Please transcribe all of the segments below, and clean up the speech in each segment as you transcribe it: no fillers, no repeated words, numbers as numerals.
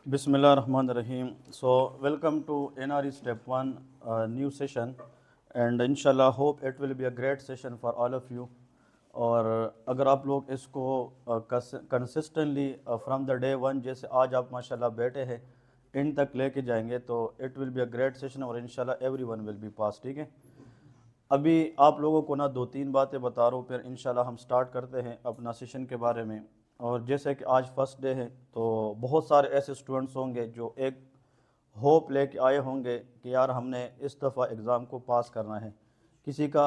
Bismillahirrahmanirrahim. So, welcome to NRE Step 1 new session, and inshallah hope it will be a great session for all of you. और अगर आप लोग इसको consistently from the day one जैसे आज आप माशाल्लाह बैठे हैं इन तक लेके जाएंगे तो it will be a great session और इंशाल्लाह एवरीवन विल बी पास। ठीक है, अभी आप लोगों को ना दो तीन बातें बता रहा हूँ, फिर इंशाल्लाह हम स्टार्ट करते हैं अपना सेशन के बारे में। और जैसे कि आज फर्स्ट डे है तो बहुत सारे ऐसे स्टूडेंट्स होंगे जो एक होप लेके आए होंगे कि यार हमने इस दफ़ा एग्ज़ाम को पास करना है। किसी का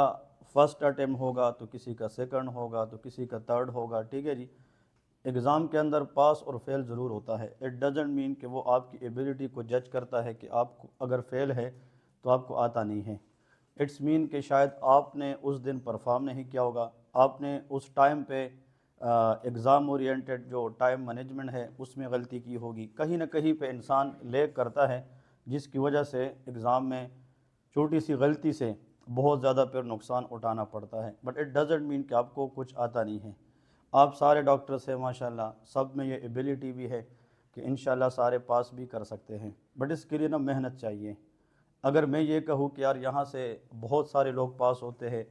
फर्स्ट अटेम्प्ट होगा तो किसी का सेकंड होगा तो किसी का थर्ड होगा। ठीक है जी, एग्ज़ाम के अंदर पास और फेल ज़रूर होता है। इट डजेंट मीन कि वो आपकी एबिलिटी को जज करता है कि आपको अगर फेल है तो आपको आता नहीं है। इट्स मीन कि शायद आपने उस दिन परफॉर्म नहीं किया होगा, आपने उस टाइम पे एग्ज़ाम ओरिएंटेड जो टाइम मैनेजमेंट है उसमें गलती की होगी। कहीं ना कहीं पे इंसान लेग करता है जिसकी वजह से एग्ज़ाम में छोटी सी गलती से बहुत ज़्यादा फिर नुकसान उठाना पड़ता है। बट इट डजेंट मीन कि आपको कुछ आता नहीं है। आप सारे डॉक्टर्स हैं माशाल्लाह, सब में ये एबिलिटी भी है कि इंशाल्लाह सारे पास भी कर सकते हैं। बट इसके लिए ना मेहनत चाहिए। अगर मैं ये कहूँ कि यार यहाँ से बहुत सारे लोग पास होते हैं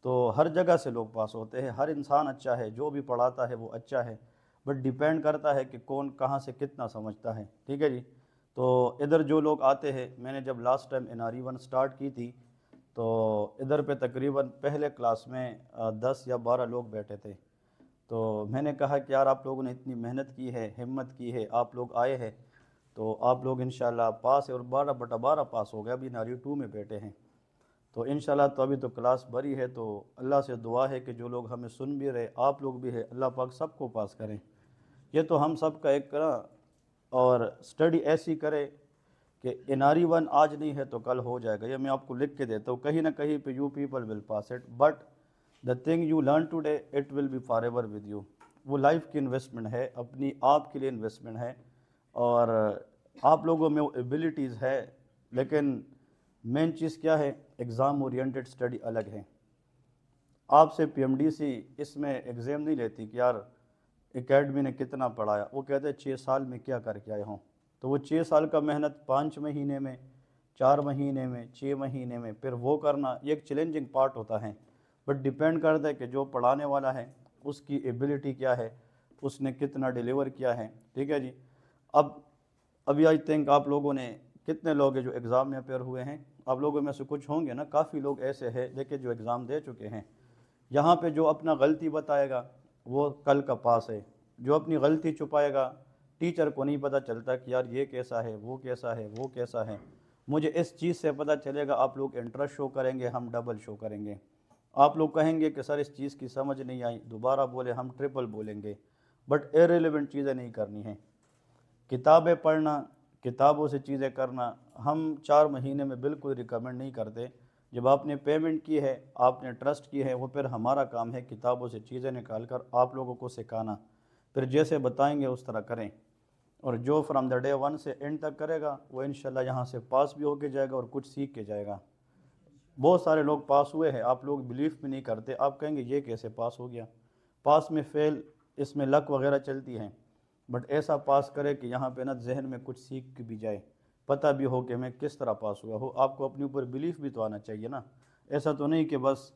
तो हर जगह से लोग पास होते हैं, हर इंसान अच्छा है, जो भी पढ़ाता है वो अच्छा है। बट डिपेंड करता है कि कौन कहाँ से कितना समझता है। ठीक है जी, तो इधर जो लोग आते हैं, मैंने जब लास्ट टाइम NRE 1 स्टार्ट की थी तो इधर पे तकरीबन पहले क्लास में 10 या 12 लोग बैठे थे। तो मैंने कहा कि यार आप लोगों ने इतनी मेहनत की है, हिम्मत की है, आप लोग आए हैं तो आप लोग इंशाल्लाह पास है। और 12/12 पास हो गए, अभी NRE 2 में बैठे हैं। तो इंशाल्लाह तो अभी तो क्लास भरी है, तो अल्लाह से दुआ है कि जो लोग हमें सुन भी रहे, आप लोग भी है, अल्लाह पाक सबको पास करें। ये तो हम सब का एक करा और स्टडी ऐसी करे कि NRE 1 आज नहीं है तो कल हो जाएगा। ये मैं आपको लिख के देता हूँ, कहीं ना कहीं पे you people will pass it, but the thing you learn today it will B for ever with you. वो लाइफ की इन्वेस्टमेंट है, अपनी आप के लिए इन्वेस्टमेंट है। और आप लोगों में वो एबिलिटीज़ है, लेकिन मेन चीज़ क्या है, एग्ज़ाम ओरिएंटेड स्टडी अलग है। आपसे PMDC इसमें एग्ज़ाम नहीं लेती कि यार एकेडमी ने कितना पढ़ाया, वो कहते हैं 6 साल में क्या करके आए हों। तो वो 6 साल का मेहनत 5 महीने में, 4 महीने में, 6 महीने में फिर वो करना, ये एक चैलेंजिंग पार्ट होता है। बट डिपेंड करता है कि जो पढ़ाने वाला है उसकी एबिलिटी क्या है, उसने कितना डिलीवर किया है। ठीक है जी, अब अभी आई थिंक आप लोगों ने कितने लोग हैं जो एग्ज़ाम में अपेयर हुए हैं? आप लोगों में से कुछ होंगे ना, काफ़ी लोग ऐसे हैं देखिए जो एग्ज़ाम दे चुके हैं। यहाँ पे जो अपना गलती बताएगा वो कल का पास है, जो अपनी गलती छुपाएगा टीचर को नहीं पता चलता कि यार ये कैसा है, वो कैसा है, वो कैसा है। मुझे इस चीज़ से पता चलेगा, आप लोग इंटरेस्ट शो करेंगे, हम डबल शो करेंगे। आप लोग कहेंगे कि सर इस चीज़ की समझ नहीं आई, दोबारा बोले, हम ट्रिपल बोलेंगे। बट इरेलीवेंट चीज़ें नहीं करनी है। किताबें पढ़ना, किताबों से चीज़ें करना हम 4 महीने में बिल्कुल रिकमेंड नहीं करते। जब आपने पेमेंट की है, आपने ट्रस्ट की है, वो फिर हमारा काम है किताबों से चीज़ें निकाल कर आप लोगों को सिखाना। फिर जैसे बताएंगे उस तरह करें। और जो फ्रॉम द डे वन से एंड तक करेगा वो इंशाल्लाह यहाँ से पास भी होके जाएगा और कुछ सीख के जाएगा। बहुत सारे लोग पास हुए हैं, आप लोग बिलीव भी नहीं करते, आप कहेंगे ये कैसे पास हो गया। पास में फेल इसमें लक वगैरह चलती हैं, बट ऐसा पास करे कि यहाँ पे ना जहन में कुछ सीख के भी जाए, पता भी हो कि मैं किस तरह पास हुआ हो। आपको अपने ऊपर बिलीफ भी तो आना चाहिए ना। ऐसा तो नहीं कि बस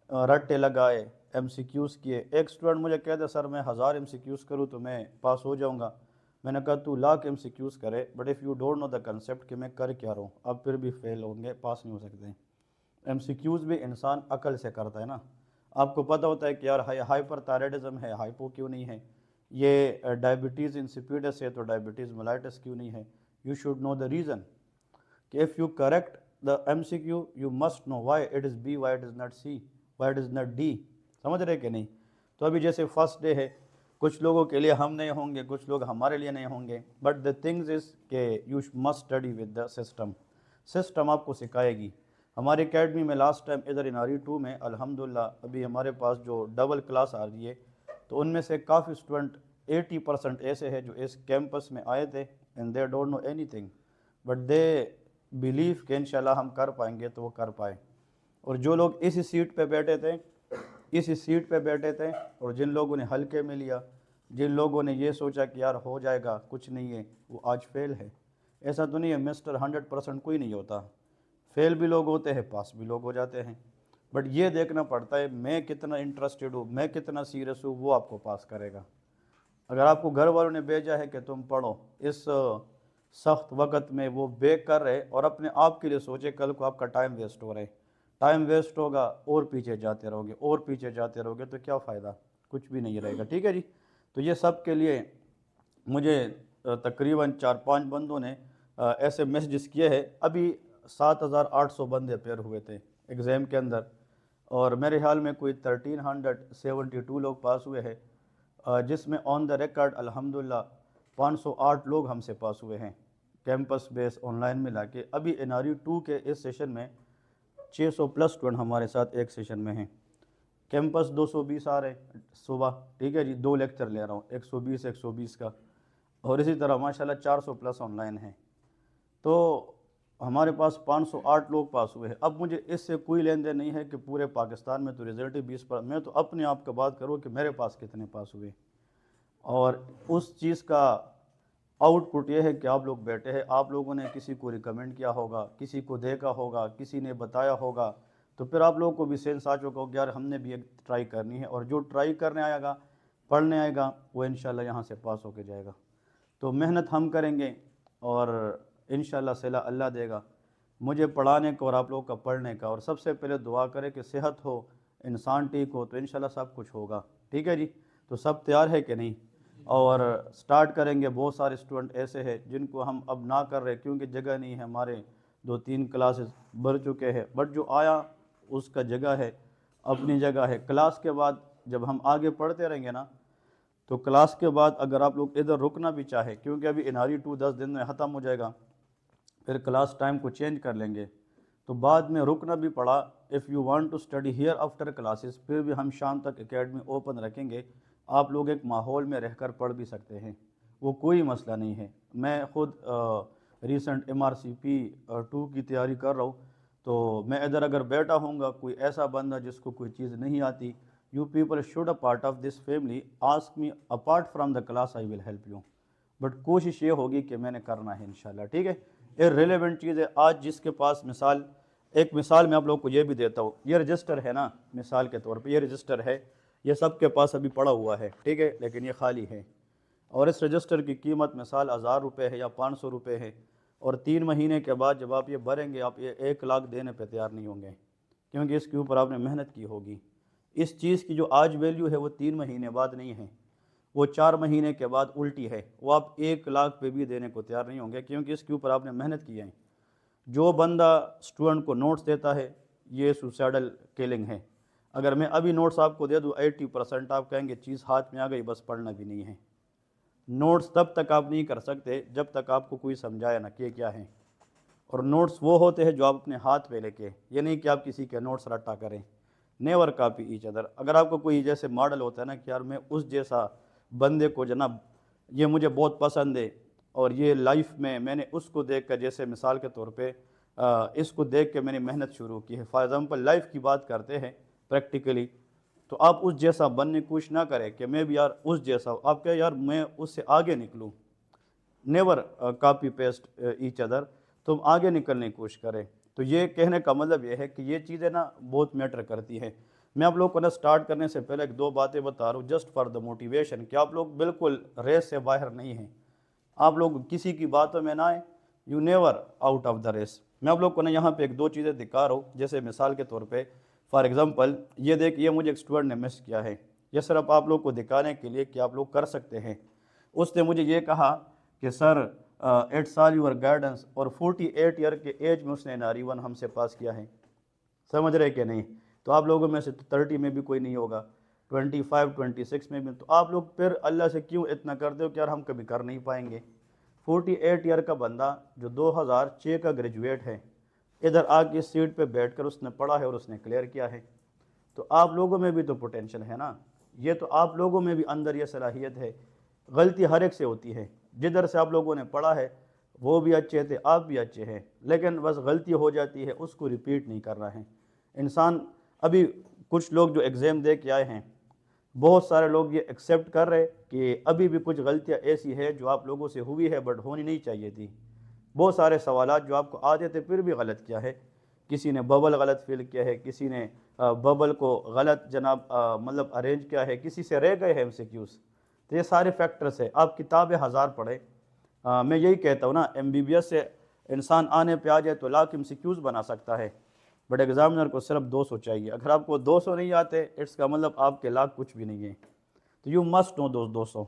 रट्टे लगाए, MCQs किए। एक स्टूडेंट मुझे कहता सर मैं 1000 MCQs करूँ तो मैं पास हो जाऊँगा। मैंने कहा तू लाख MCQs करे, but if you don't know the concept कि मैं कर क्या रहा हूँ, अब फिर भी फेल होंगे, पास नहीं हो सकते। MCQs भी इंसान अकल से करता है ना। आपको पता होता है कि यार हाइपर थायराइडिज्म है, हाइपो क्यों नहीं है, ये डायबिटीज़ इंसिपिडस है तो डायबिटीज़ मेलाइटस क्यों नहीं है। You should know the reason कि if you correct the MCQ you must know why it is B, why it is not C, why it is not D। समझ रहे कि नहीं? तो अभी जैसे फर्स्ट डे है, कुछ लोगों के लिए हम नहीं होंगे, कुछ लोग हमारे लिए नहीं होंगे, बट द थिंग्स इज़ के you must study with the system. System आपको सिखाएगी। हमारी एकेडमी में लास्ट टाइम इधर NRE 2 में अल्हम्दुलिल्लाह अभी हमारे पास जो डबल क्लास आ रही है तो उनमें से काफ़ी स्टूडेंट 80% ऐसे हैं जो इस कैंपस में आए थे and they don't know anything, but they believe कि इंशाल्लाह हम कर पाएंगे, तो वो कर पाए। और जो लोग इसी सीट पे बैठे थे, इसी सीट पे बैठे थे, और जिन लोगों ने हल्के में लिया, जिन लोगों ने ये सोचा कि यार हो जाएगा, कुछ नहीं है, वो आज फेल है। ऐसा तो नहीं है मिस्टर 100% कोई नहीं होता, फेल भी लोग होते हैं, पास भी लोग हो जाते हैं। बट ये देखना पड़ता है मैं कितना इंटरेस्टेड हूँ, मैं कितना सीरियस हूँ, वो आपको पास करेगा। अगर आपको घर वालों ने भेजा है कि तुम पढ़ो, इस सख्त वक्त में वो बेक कर रहे और अपने आप के लिए सोचे, कल को आपका टाइम वेस्ट हो रहा है। टाइम वेस्ट होगा और पीछे जाते रहोगे और पीछे जाते रहोगे तो क्या फ़ायदा, कुछ भी नहीं रहेगा। ठीक है जी। तो ये सब के लिए मुझे तकरीबन 4-5 बंदों ने ऐसे मैसेजेस किए हैं। अभी 7,800 बंदे पेयर हुए थे एग्ज़ाम के अंदर, और मेरे ख्याल में कोई 1372 लोग पास हुए हैं, जिसमें ऑन द रिकॉर्ड अल्हम्दुलिल्लाह 508 लोग हमसे पास हुए हैं कैंपस बेस ऑनलाइन मिला के। अभी NRE 2 के इस सेशन में 600 प्लस स्टूडेंट हमारे साथ एक सेशन में हैं। कैंपस 220 आ रहे सुबह, ठीक है जी, 2 लेक्चर ले रहा हूँ, 120 का, और इसी तरह माशाल्लाह 400 प्लस ऑनलाइन हैं। तो हमारे पास 508 लोग पास हुए हैं। अब मुझे इससे कोई लेन देन नहीं है कि पूरे पाकिस्तान में तो रिजल्ट ही 20 पर, मैं तो अपने आप का बात करूँ कि मेरे पास कितने पास हुए। और उस चीज़ का आउटपुट ये है कि आप लोग बैठे हैं, आप लोगों ने किसी को रिकमेंड किया होगा, किसी को देखा होगा, किसी ने बताया होगा, तो फिर आप लोगों को भी सेंस आ चुका होगा यार हमने भी एक ट्राई करनी है, और जो ट्राई करने आएगा, पढ़ने आएगा, वो इंशाल्लाह यहाँ से पास होके जाएगा। तो मेहनत हम करेंगे और इंशाल्लाह सिला अल्लाह देगा, मुझे पढ़ाने का और आप लोगों का पढ़ने का। और सबसे पहले दुआ करें कि सेहत हो, इंसान ठीक हो, तो इंशाल्लाह सब कुछ होगा। ठीक है जी। तो सब तैयार है कि नहीं? और स्टार्ट करेंगे। बहुत सारे स्टूडेंट ऐसे हैं जिनको हम अब ना कर रहे क्योंकि जगह नहीं है, हमारे 2-3 क्लासेस भर चुके हैं, बट जो आया उसका जगह है, अपनी जगह है। क्लास के बाद जब हम आगे पढ़ते रहेंगे ना, तो क्लास के बाद अगर आप लोग इधर रुकना भी चाहे, क्योंकि अभी NRE 2 10 दिन में ख़त्म हो जाएगा, फिर क्लास टाइम को चेंज कर लेंगे, तो बाद में रुकना भी पड़ा, if you want to study here after classes, फिर भी हम शाम तक एकेडमी ओपन रखेंगे। आप लोग एक माहौल में रहकर पढ़ भी सकते हैं, वो कोई मसला नहीं है। मैं ख़ुद रिसेंट MRCP 2 की तैयारी कर रहा हूँ, तो मैं इधर अगर बैठा हूँगा, कोई ऐसा बंदा जिसको कोई चीज़ नहीं आती, you people should a part of this family, ask me apart from the class, I will help you. But कोशिश ये होगी कि मैंने करना है इंशाल्लाह। ठीक है। ये रिलेवेंट चीज़ है। आज जिसके पास मिसाल, एक मिसाल मैं आप लोगों को ये भी देता हूँ, ये रजिस्टर है ना, मिसाल के तौर पे ये रजिस्टर है, ये सबके पास अभी पड़ा हुआ है, ठीक है, लेकिन ये खाली है, और इस रजिस्टर की कीमत मिसाल 1000 रुपये है या 500 रुपये है, और 3 महीने के बाद जब आप ये भरेंगे, आप ये 1 लाख देने पर तैयार नहीं होंगे, क्योंकि इसके ऊपर आपने मेहनत की होगी। इस चीज़ की जो आज वैल्यू है वो 3 महीने बाद नहीं है, वो 4 महीने के बाद उल्टी है, वो आप 1 लाख पे भी देने को तैयार नहीं होंगे, क्योंकि इसके ऊपर आपने मेहनत की है। जो बंदा स्टूडेंट को नोट्स देता है, ये सुसाइडल किलिंग है। अगर मैं अभी नोट्स आपको दे दूँ 80%, आप कहेंगे चीज़ हाथ में आ गई, बस पढ़ना भी नहीं है। नोट्स तब तक आप नहीं कर सकते जब तक आपको कोई समझाए ना कि क्या है। और नोट्स वो होते हैं जो आप अपने हाथ पे लेके, ये नहीं कि आप किसी के नोट्स रट्टा करें। Never copy each other. अगर आपको कोई जैसे मॉडल होता है ना कि यार मैं उस जैसा बंदे को जनाब, ये मुझे बहुत पसंद है, और ये लाइफ में मैंने उसको देख कर, जैसे मिसाल के तौर पे इसको देख के मैंने मेहनत शुरू की है, फॉर एग्ज़ाम्पल लाइफ की बात करते हैं प्रैक्टिकली, तो आप उस जैसा बनने की कोशिश ना करें कि मैं भी यार उस जैसा हूँ, आप क्या यार मैं उससे आगे निकलूँ। Never copy paste each other, तुम आगे निकलने की कोशिश करें। तो ये कहने का मतलब ये है कि ये चीज़ें ना बहुत मैटर करती हैं। मैं आप लोग को ना स्टार्ट करने से पहले 1-2 बातें बता रहा हूँ जस्ट फॉर द मोटिवेशन, कि आप लोग बिल्कुल रेस से बाहर नहीं हैं, आप लोग किसी की बातों में ना आए, you never out of the race. मैं आप लोग को ना यहाँ पे 1-2 चीज़ें दिखा रहा हूँ, जैसे मिसाल के तौर पे फॉर एग्जांपल ये देख, ये मुझे एक स्टूडेंट ने मैसेज किया है, ये सिर्फ आप लोग को दिखाने के लिए कि आप लोग कर सकते हैं। उसने मुझे ये कहा कि sir it's all your guidance, और 48 ईयर के एज में उसने NRE 1 हमसे पास किया है। समझ रहे कि नहीं? तो आप लोगों में से तो 30 में भी कोई नहीं होगा, 25-26 में भी। तो आप लोग फिर अल्लाह से क्यों इतना करते हो कि यार हम कभी कर नहीं पाएंगे। 48 ईयर का बंदा जो 2006 का ग्रेजुएट है, इधर आके इस सीट पे बैठकर उसने पढ़ा है और उसने क्लियर किया है। तो आप लोगों में भी तो पोटेंशियल है ना, ये तो आप लोगों में भी अंदर ये सलाहियत है। गलती हर एक से होती है, जिधर से आप लोगों ने पढ़ा है वो भी अच्छे थे, आप भी अच्छे हैं, लेकिन बस गलती हो जाती है, उसको रिपीट नहीं करना है इंसान। अभी कुछ लोग जो एग्ज़ाम दे के आए हैं, बहुत सारे लोग ये एक्सेप्ट कर रहे कि अभी भी कुछ गलतियाँ ऐसी है जो आप लोगों से हुई है बट होनी नहीं चाहिए थी। बहुत सारे सवालात जो आपको आते थे फिर भी गलत किया है। किसी ने बबल गलत फिल किया है, किसी ने बबल को गलत जनाब मतलब अरेंज किया है, किसी से रह गए हैं एमसीक्यूज़। तो ये सारे फैक्टर्स है। आप किताबें हज़ार पढ़े, मैं यही कहता हूँ ना, एमबीबीएस से इंसान आने पे आ जाए तो लाख एमसीक्यूज़ बना सकता है, बट एग्जामिनर को सिर्फ 200 चाहिए। अगर आपको 200 नहीं आते इट्स का मतलब आपके लाख कुछ भी नहीं है। तो यू मस्ट नो दो 200।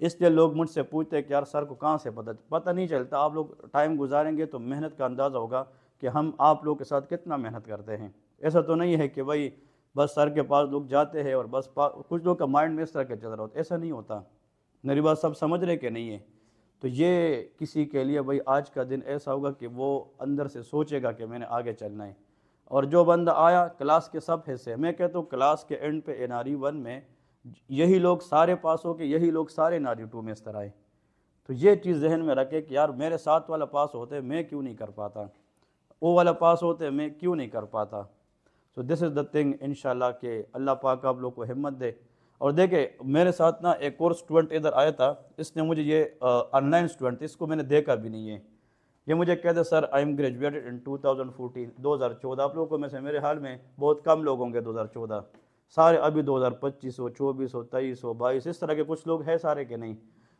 इसलिए लोग मुझसे पूछते हैं कि यार सर को कहाँ से पता नहीं चलता। आप लोग टाइम गुजारेंगे तो मेहनत का अंदाज़ा होगा कि हम आप लोग के साथ कितना मेहनत करते हैं। ऐसा तो नहीं है कि भाई बस सर के पास लोग जाते हैं और बस कुछ लोग का माइंड में इस तरह के चल रहा होता, ऐसा नहीं होता। मेरी बात सब समझ रहे कि नहीं है? तो ये किसी के लिए भाई आज का दिन ऐसा होगा कि वो अंदर से सोचेगा कि मैंने आगे चलना है। और जो बंदा आया क्लास के सब हिस्से, मैं कहता हूँ क्लास के एंड पे एनआरई 1 में यही लोग सारे पास हो के यही लोग सारे एनआरई 2 में इस तरह आए। तो ये चीज़ जहन में रखे कि यार मेरे साथ वाला पास होते मैं क्यों नहीं कर पाता, वो वाला पास होते मैं क्यों नहीं कर पाता। So this is the thing इंशाल्लाह कि अल्लाह पाक आप लोग को हिम्मत दे। और देखे मेरे साथ ना एक और स्टूडेंट इधर आया था, इसने मुझे ये ऑनलाइन स्टूडेंट, इसको मैंने देखा भी नहीं है। ये मुझे कहते sir I am graduated in 2014 2014। आप लोगों को में से मेरे हाल में बहुत कम लोग होंगे 2014, सारे अभी 2025 हो, 24 हो, 23 हो, 22 इस तरह के कुछ लोग हैं, सारे के नहीं।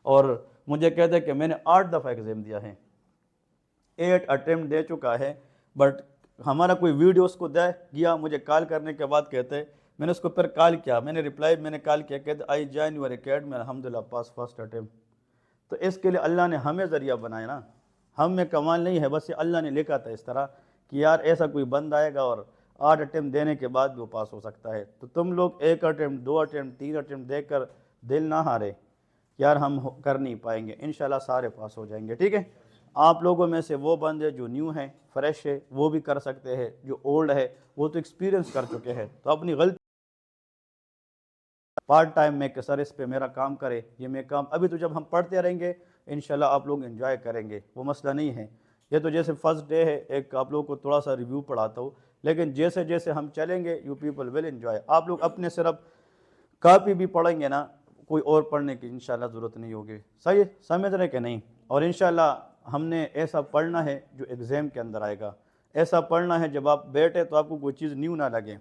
और मुझे कहते हैं कि मैंने 8 दफ़ा एग्ज़ाम दिया है, 8 अटैम्प्ट दे चुका है। बट हमारा कोई वीडियो उसको दे गया, मुझे कॉल करने के बाद कहते मैंने उसको फिर कॉल किया, मैंने कॉल किया, कहते आई जॉइन यूर अकेडमी अल्हम्दुलिल्लाह पास फर्स्ट अटैम्प्ट। तो इसके लिए अल्लाह ने हमें ज़रिया बनाया ना, हम में कमाल नहीं है, बस ये अल्लाह ने लिखा था इस तरह कि यार ऐसा कोई बंदा आएगा और 8 अटैम्प्ट देने के बाद भी वो पास हो सकता है। तो तुम लोग 1 अटैम्प्ट 2 अटैम्प्ट 3 अटैम्प्ट देकर दिल ना हारे, यार हम कर नहीं पाएंगे, इंशाल्लाह सारे पास हो जाएंगे। ठीक है, आप लोगों में से वो बंदे जो न्यू हैं, फ्रेश है, वो भी कर सकते हैं, जो ओल्ड है वो तो एक्सपीरियंस कर चुके हैं। तो अपनी गलती पार्ट टाइम में कि सर इस पे मेरा काम करे, ये मैं काम अभी तो जब हम पढ़ते रहेंगे इंशाल्लाह आप लोग एंजॉय करेंगे, वो मसला नहीं है। ये तो जैसे फर्स्ट डे है, एक आप लोगों को थोड़ा सा रिव्यू पढ़ाता हूँ, लेकिन जैसे जैसे हम चलेंगे यू पीपल विल एंजॉय। आप लोग अपने सिर्फ कापी भी पढ़ेंगे ना, कोई और पढ़ने की इंशाल्लाह ज़रूरत नहीं होगी। सही समझ रहे कि नहीं? और इंशाल्लाह हमने ऐसा पढ़ना है जो एग्ज़ाम के अंदर आएगा, ऐसा पढ़ना है जब आप बैठे तो आपको कोई चीज़ न्यू ना लगे।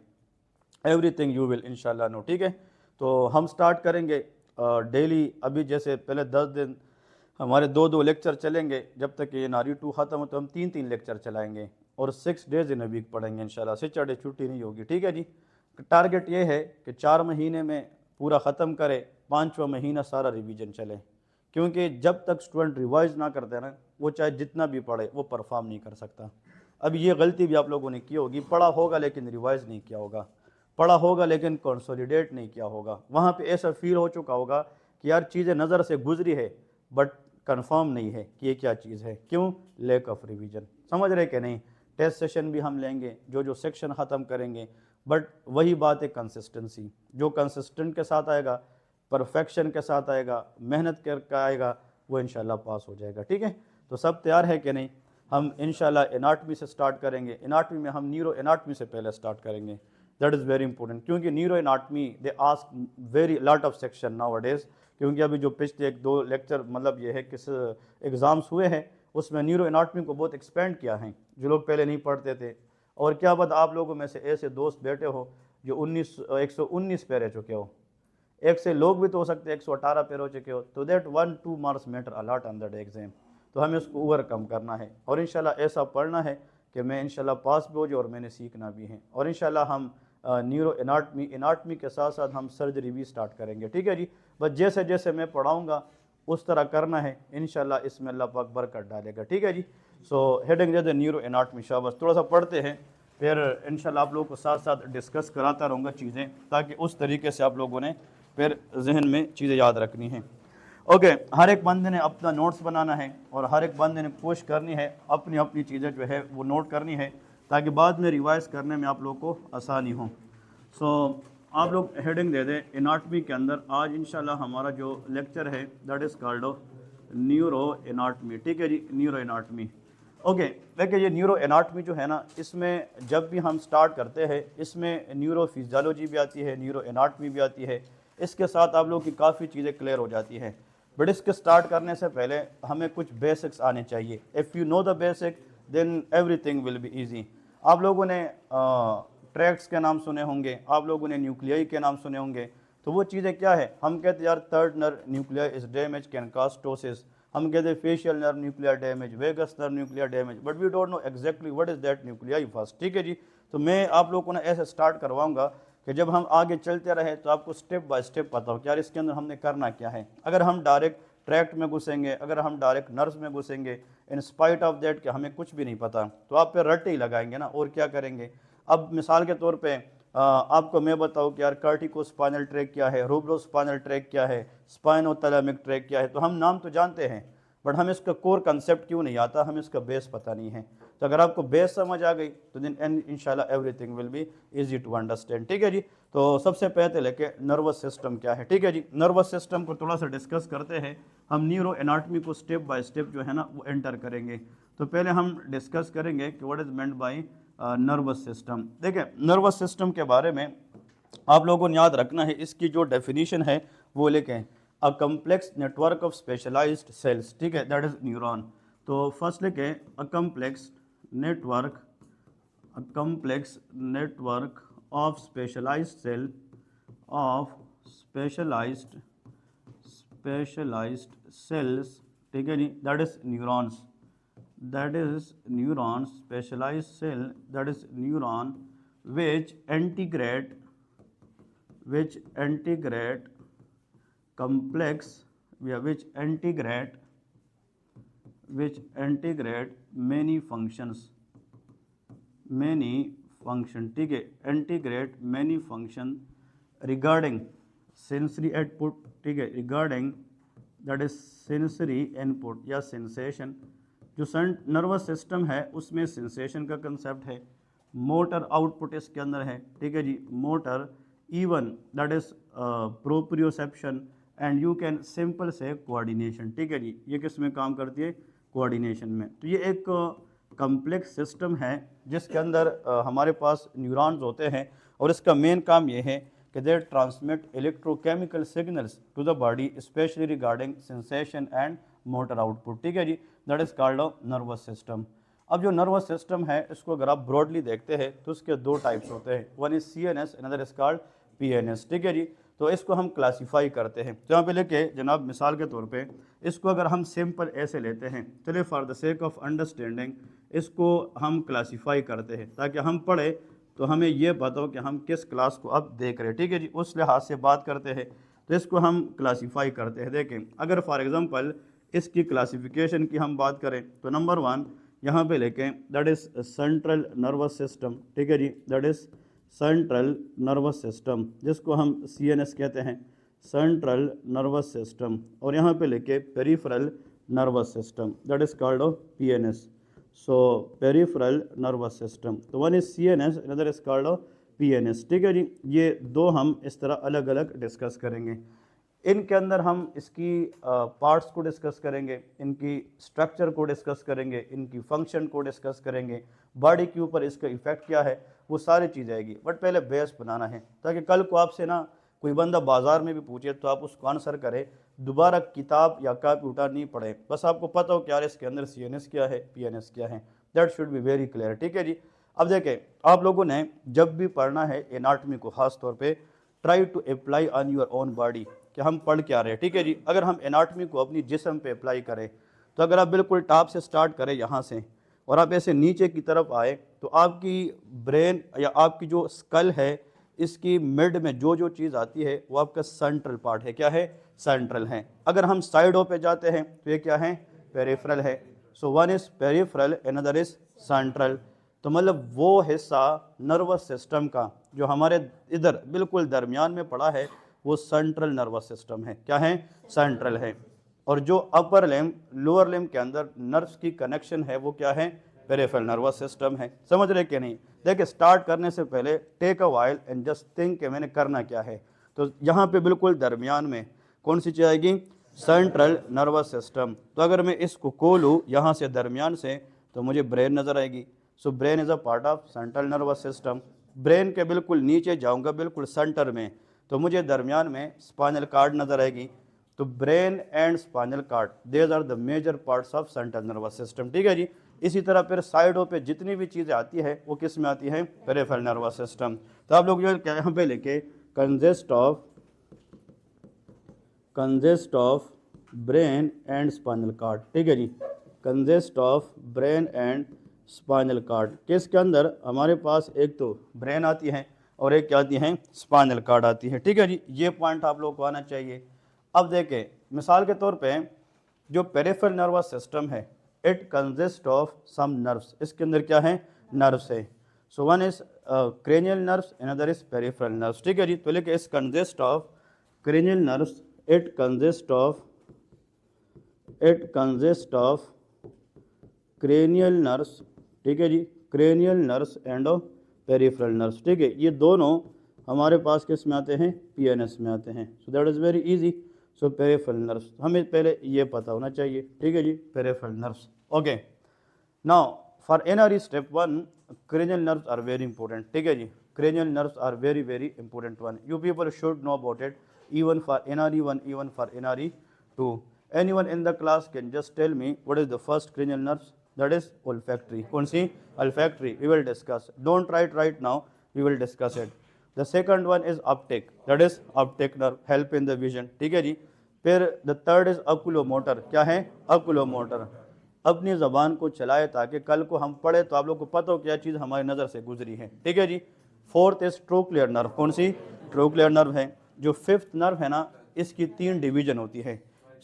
एवरीथिंग यू विल इंशाल्लाह नो। ठीक है, तो हम स्टार्ट करेंगे डेली। अभी जैसे पहले 10 दिन हमारे 2 लेक्चर चलेंगे, जब तक ये नारी 2 ख़त्म हो तो हम 3 लेक्चर चलाएंगे और 6 डेज इन अ वीक पढ़ेंगे इंशाल्लाह। सैटरडे छुट्टी नहीं होगी। ठीक है जी, टारगेट ये है कि 4 महीने में पूरा ख़त्म करे, 5वां महीना सारा रिवीजन चले। क्योंकि जब तक स्टूडेंट रिवाइज ना करते ना, वो चाहे जितना भी पढ़े वो परफॉर्म नहीं कर सकता। अब ये गलती भी आप लोगों ने की होगी, पढ़ा होगा लेकिन रिवाइज नहीं किया होगा, पढ़ा होगा लेकिन कंसोलिडेट नहीं किया होगा। वहाँ पे ऐसा फील हो चुका होगा कि यार चीज़ें नज़र से गुजरी है बट कंफर्म नहीं है कि ये क्या चीज़ है। क्यों? Lack of revision. समझ रहे कि नहीं? टेस्ट सेशन भी हम लेंगे, जो सेक्शन ख़त्म करेंगे, बट वही बात है कंसिस्टेंसी। जो कंसिस्टेंट के साथ आएगा, परफेक्शन के साथ आएगा, मेहनत करके आएगा, वो इंशाल्लाह पास हो जाएगा। ठीक है, तो सब तैयार है कि नहीं? हम इंशाल्लाह एनाटमी से स्टार्ट करेंगे। एनाटमी में हम न्यूरो एनाटमी से पहले स्टार्ट करेंगे, दैट इज़ वेरी इंपॉर्टेंट। क्योंकि neuro anatomy they ask very lot of section now अडेज। क्योंकि अभी जो पिछले 1-2 लेक्चर मतलब ये है किस एग्ज़ाम्स हुए हैं उसमें न्यूरो एनाटमी को बहुत एक्सपेंड किया है, जो लोग पहले नहीं पढ़ते थे। और क्या बात, आप लोगों में से ऐसे दोस्त बैठे हो जो 119 पे रह चुके हो, एक से लोग भी तो हो सकते हैं 118 पे हो चुके हो। तो that 1-2 marks matter a lot on that exam. तो हमें उसको ओवरकम करना है और इंशाल्लाह ऐसा पढ़ना है कि मैं इंशाल्लाह पास भी हो जाए और मैंने सीखना भी है। और इंशाल्लाह हम न्यूरो एनाटमी के साथ साथ हम सर्जरी भी स्टार्ट करेंगे। ठीक है जी, बस जैसे जैसे मैं पढ़ाऊँगा उस तरह करना है, इंशाल्लाह इसमें अल्लाह पाक बरकत डालेगा। ठीक है जी, सो हेडिंग दे न्यूरो एनाटमी। शाबाश, थोड़ा सा पढ़ते हैं, फिर इंशाल्लाह आप लोगों को साथ साथ डिस्कस कराता रहूँगा चीज़ें, ताकि उस तरीके से आप लोगों ने फिर जहन में चीज़ें याद रखनी हैं। ओके, हर एक बंदे ने अपना नोट्स बनाना है और हर एक बंदे ने कोशिश करनी है अपनी अपनी चीज़ें जो है वो नोट करनी है, ताकि बाद में रिवाइज करने में आप लोगों को आसानी हो। सो आप लोग हेडिंग दे दें एनाटमी के अंदर। आज इंशाल्लाह हमारा जो लेक्चर है that is called neuro anatomy. ठीक है जी, न्यूरो एनाटमी। ओके, देखिए ये न्यूरो एनाटमी जो है ना, इसमें जब भी हम स्टार्ट करते हैं इसमें न्यूरो फिजियोलॉजी भी आती है, न्यूरो एनाटमी भी आती है, इसके साथ आप लोगों की काफ़ी चीज़ें क्लियर हो जाती हैं। बट इसके स्टार्ट करने से पहले हमें कुछ बेसिक्स आने चाहिए। If you know the basic then everything will be easy. आप लोगों ने ट्रैक्स के नाम सुने होंगे, आप लोगों ने न्यूक्लियाई के नाम सुने होंगे। तो वो चीज़ें क्या है, हम कहते हैं यार third nerve nuclear is damage can cause ptosis, हम कहते हैं facial nerve nuclear damage, vagus nerve nuclear damage, but we don't know exactly what is that nuclei first. ठीक है जी। तो मैं आप लोगों को ना ऐसे स्टार्ट करवाऊंगा कि जब हम आगे चलते रहे तो आपको स्टेप बाय स्टेप पता हो कि यार इसके अंदर हमने करना क्या है। अगर हम डायरेक्ट ट्रैक्ट में घुसेंगे, अगर हम डायरेक्ट नर्व्स में घुसेंगे, इन स्पाइट ऑफ दैट कि हमें कुछ भी नहीं पता, तो आप पे रट्टे ही लगाएंगे ना, और क्या करेंगे। अब मिसाल के तौर पे आपको मैं बताऊं कि यार कार्टिकोस्पाइनल ट्रैक क्या है, रूब्रोस्पाइनल ट्रैक क्या है, स्पाइनोथैलेमिक ट्रैक क्या है, तो हम नाम तो जानते हैं बट हमें इसका कोर कंसेप्ट क्यों नहीं आता, हमें इसका बेस पता नहीं है। तो अगर आपको बेस समझ आ गई तो देन इंशाल्लाह everything will be easy to understand. ठीक है जी। तो सबसे पहले लेके नर्वस सिस्टम क्या है। ठीक है जी। नर्वस सिस्टम को थोड़ा सा डिस्कस करते हैं। हम न्यूरो एनाटॉमी को स्टेप बाय स्टेप जो है ना वो एंटर करेंगे। तो पहले हम डिस्कस करेंगे कि what is meant by nervous system. देखिए नर्वस सिस्टम के बारे में आप लोगों को याद रखना है, इसकी जो डेफिनेशन है वो लेके a complex network of specialised cells. ठीक है, दैट इज न्यूरॉन। तो फर्स्ट लेके a complex network, a complex network of specialised cell, of specialised cells. ठीक है जी, that is neurons, that is neuron, specialized cell, that is neuron which integrate complex, which integrate many functions, ठीक है, integrate many function regarding sensory output। ठीक है, regarding that is sensory input या sensation। जो nervous system है उसमें sensation का concept है, मोटर आउटपुट इसके अंदर है। ठीक है जी, motor even that is proprioception and you can simple से कोऑर्डिनेशन। ठीक है जी, ये किस में काम करती है, कोऑर्डिनेशन में। तो ये एक कम्प्लेक्स सिस्टम है जिसके अंदर हमारे पास न्यूरॉन्स होते हैं और इसका मेन काम ये है कि they transmit electrochemical signals to the body specially regarding sensation and motor output. ठीक है जी, that is called a nervous system. अब जो नर्वस सिस्टम है इसको अगर आप ब्रॉडली देखते हैं तो उसके दो टाइप्स होते हैं, one is CNS, another is called PNS। ठीक है जी। तो इसको हम क्लासीफाई करते हैं। तो यहाँ पे लेके जनाब मिसाल के तौर पे इसको अगर हम सिंपल ऐसे लेते हैं, चलिए for the sake of understanding इसको हम क्लासीफाई करते हैं ताकि हम पढ़े तो हमें ये पता हो कि हम किस क्लास को अब देख रहे हैं। ठीक है जी, उस लिहाज से बात करते हैं तो इसको हम क्लासीफाई करते हैं। देखें अगर फॉर एग्जांपल इसकी क्लासिफिकेशन की हम बात करें तो नंबर 1 यहाँ पे लेके that is central nervous system. ठीक है जी, that is central nervous system जिसको हम CNS कहते हैं, सेंट्रल नर्वस सिस्टम। और यहाँ पे लेके peripheral nervous system that is called PNS। So peripheral nervous system, तो one is CNS, another is called PNS। ठीक है जी, ये दो हम इस तरह अलग अलग डिस्कस करेंगे। इनके अंदर हम इसकी पार्ट्स को डिस्कस करेंगे, इनकी स्ट्रक्चर को डिस्कस करेंगे, इनकी फंक्शन को डिस्कस करेंगे, बॉडी के ऊपर इसका इफेक्ट क्या है, वो सारी चीज़ आएगी। बट पहले बेस बनाना है ताकि कल को आपसे ना कोई बंदा बाजार में भी पूछे तो आप उसको आंसर करें, दोबारा किताब या कॉपी उठा नहीं पड़े, बस आपको पता हो कि यार इसके अंदर CNS क्या है, PNS क्या है। That should be very clear. ठीक है जी। अब देखें आप लोगों ने जब भी पढ़ना है एनाटॉमी को खास तौर पे try to apply on your own body कि हम पढ़ क्या रहे हैं। ठीक है जी, अगर हम एनाटॉमी को अपनी जिस्म पे अप्लाई करें तो अगर आप बिल्कुल टॉप से स्टार्ट करें यहाँ से और आप ऐसे नीचे की तरफ आए तो आपकी ब्रेन या आपकी जो स्कल है इसकी मिड में जो जो चीज़ आती है वो आपका सेंट्रल पार्ट है। क्या है, सेंट्रल है। अगर हम साइडों पे जाते हैं तो ये क्या है, पेरिफेरल है। So one is peripheral, another is central. तो मतलब वो हिस्सा नर्वस सिस्टम का जो हमारे इधर बिल्कुल दरमियान में पड़ा है वो सेंट्रल नर्वस सिस्टम है। क्या है, सेंट्रल है। और जो अपर लिम्ब लोअर लिम्ब के अंदर नर्व्स की कनेक्शन है वो क्या है, पेरिफेरल नर्वस सिस्टम है। समझ रहे कि नहीं। देखिए स्टार्ट करने से पहले take a while and just think कि मैंने करना क्या है। तो यहाँ पे बिल्कुल दरमियान में कौन सी चीज़ आएगी, सेंट्रल नर्वस सिस्टम। तो अगर मैं इसको खोलूँ यहाँ से दरमियान से तो मुझे ब्रेन नज़र आएगी। So brain is a part of central nervous system. Brain के बिल्कुल नीचे जाऊँगा बिल्कुल सेंटर में तो मुझे दरमियान में स्पाइनल कार्ड नज़र आएगी। तो brain and spinal cord these are the major parts of central nervous system, ठीक है जी। इसी तरह फिर साइडों पे जितनी भी चीज़ें आती है वो किस में आती है, पेरिफेरल नर्वस सिस्टम। तो आप लोग जो क्या यहाँ पे लेके consist of brain and spinal cord, ठीक है जी, consist of brain and spinal cord. किसके अंदर हमारे पास एक तो ब्रेन आती है और एक क्या आती है, स्पाइनल कार्ड आती है, ठीक है जी। ये पॉइंट आप लोग को आना चाहिए। अब देखें मिसाल के तौर पे जो पेरिफेरल नर्वस सिस्टम है it consist of some nerves, इसके अंदर क्या है, नर्व्स है। So one is cranial nerves, another is peripheral nerves, ठीक है जी। तो लेके इस consist of cranial nerves, it consist of cranial nerves, ठीक है जी, cranial nerves and peripheral nerves, ठीक है। ये दोनों हमारे पास किस में आते हैं, पीएनएस में आते हैं। So that is very easy. So peripheral nerves हमें पहले ये पता होना चाहिए, ठीक है जी, peripheral nerves. Okay, now for NRE step 1 cranial nerves are very important, ठीक है जी। cranial nerves are very very important one, you people should know about it, even for NRE 1, even for NRE 2. Anyone in the class can just tell me what is the first cranial nerves? That is olfactory. कौन सी, olfactory, we will discuss, don't write right now, we will discuss it. The second one is optic, that is optic nerve, help in the vision, ठीक है जी। फिर the third is oculomotor, क्या है, oculomotor, अपनी ज़बान को चलाए ताकि कल को हम पढ़े तो आप लोग को पता हो क्या चीज़ हमारी नज़र से गुजरी है, ठीक है जी। फोर्थ इज ट्रोक्लियर नर्व, कौन सी, ट्रोक्लियर नर्व है। जो फिफ्थ नर्व है ना, इसकी 3 डिवीजन होती है।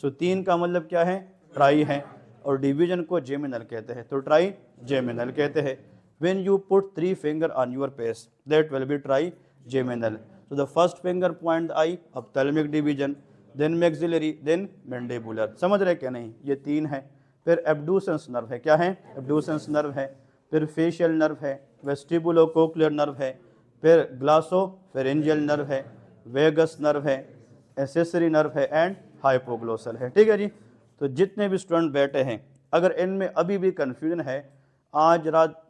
सो 3 का मतलब क्या है, ट्राई है, और डिवीजन को जेमिनल कहते हैं, तो ट्राई जेमिनल कहते हैं। When you put 3 finger on your face that will be trigeminal. So the first finger point eye ophthalmic division, then maxillary, then mandibular, समझ रहे क्या नहीं, ये 3 है। फिर एब्डूसेंस नर्व है, क्या है, एब्डूसेंस नर्व है। फिर फेशियल नर्व है, वेस्टिबुलो कोक्लियर नर्व है। फिर ग्लासो फेरेंजियल नर्व है, वेगस नर्व है, एसेसरी नर्व है एंड हाइपोग्लोसल है, ठीक है जी। तो जितने भी स्टूडेंट बैठे हैं अगर इनमें अभी भी कन्फ्यूजन है, आज रात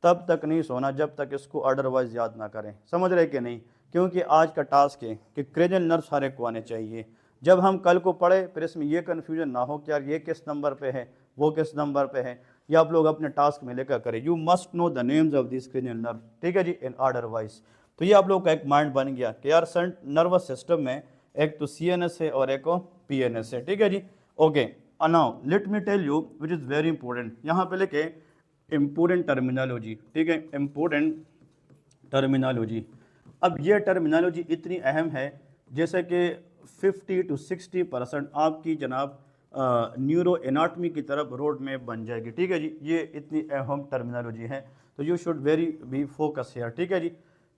तब तक नहीं सोना जब तक इसको अदरवाइज याद ना करें, समझ रहे कि नहीं, क्योंकि आज का टास्क है कि क्रेनियल नर्व सारे को आने चाहिए। जब हम कल को पढ़े फिर इसमें ये कन्फ्यूजन ना हो कि यार ये किस नंबर पे है, वो किस नंबर पे है, ये आप लोग अपने टास्क में लेकर करें। You must know the names of this cranial nerve, ठीक है जी, इन ऑर्डर वाइज। तो ये आप लोग का एक माइंड बन गया कि यार नर्वस सिस्टम में एक तो सीएनएस है और एक पीएनएस है, ठीक है जी। Okay, now let me tell you which is very important, यहाँ पे लेके इम्पोर्टेंट टर्मिनोलॉजी, ठीक है, इम्पोर्टेंट टर्मिनोलॉजी। अब ये टर्मिनोलॉजी इतनी अहम है जैसे कि 50 to 60% आपकी जनाब न्यूरो एनाटमी की तरफ रोड में बन जाएगी, ठीक है जी। ये इतनी अहम टर्मिनोलॉजी है, तो you should very B focus here, ठीक है जी।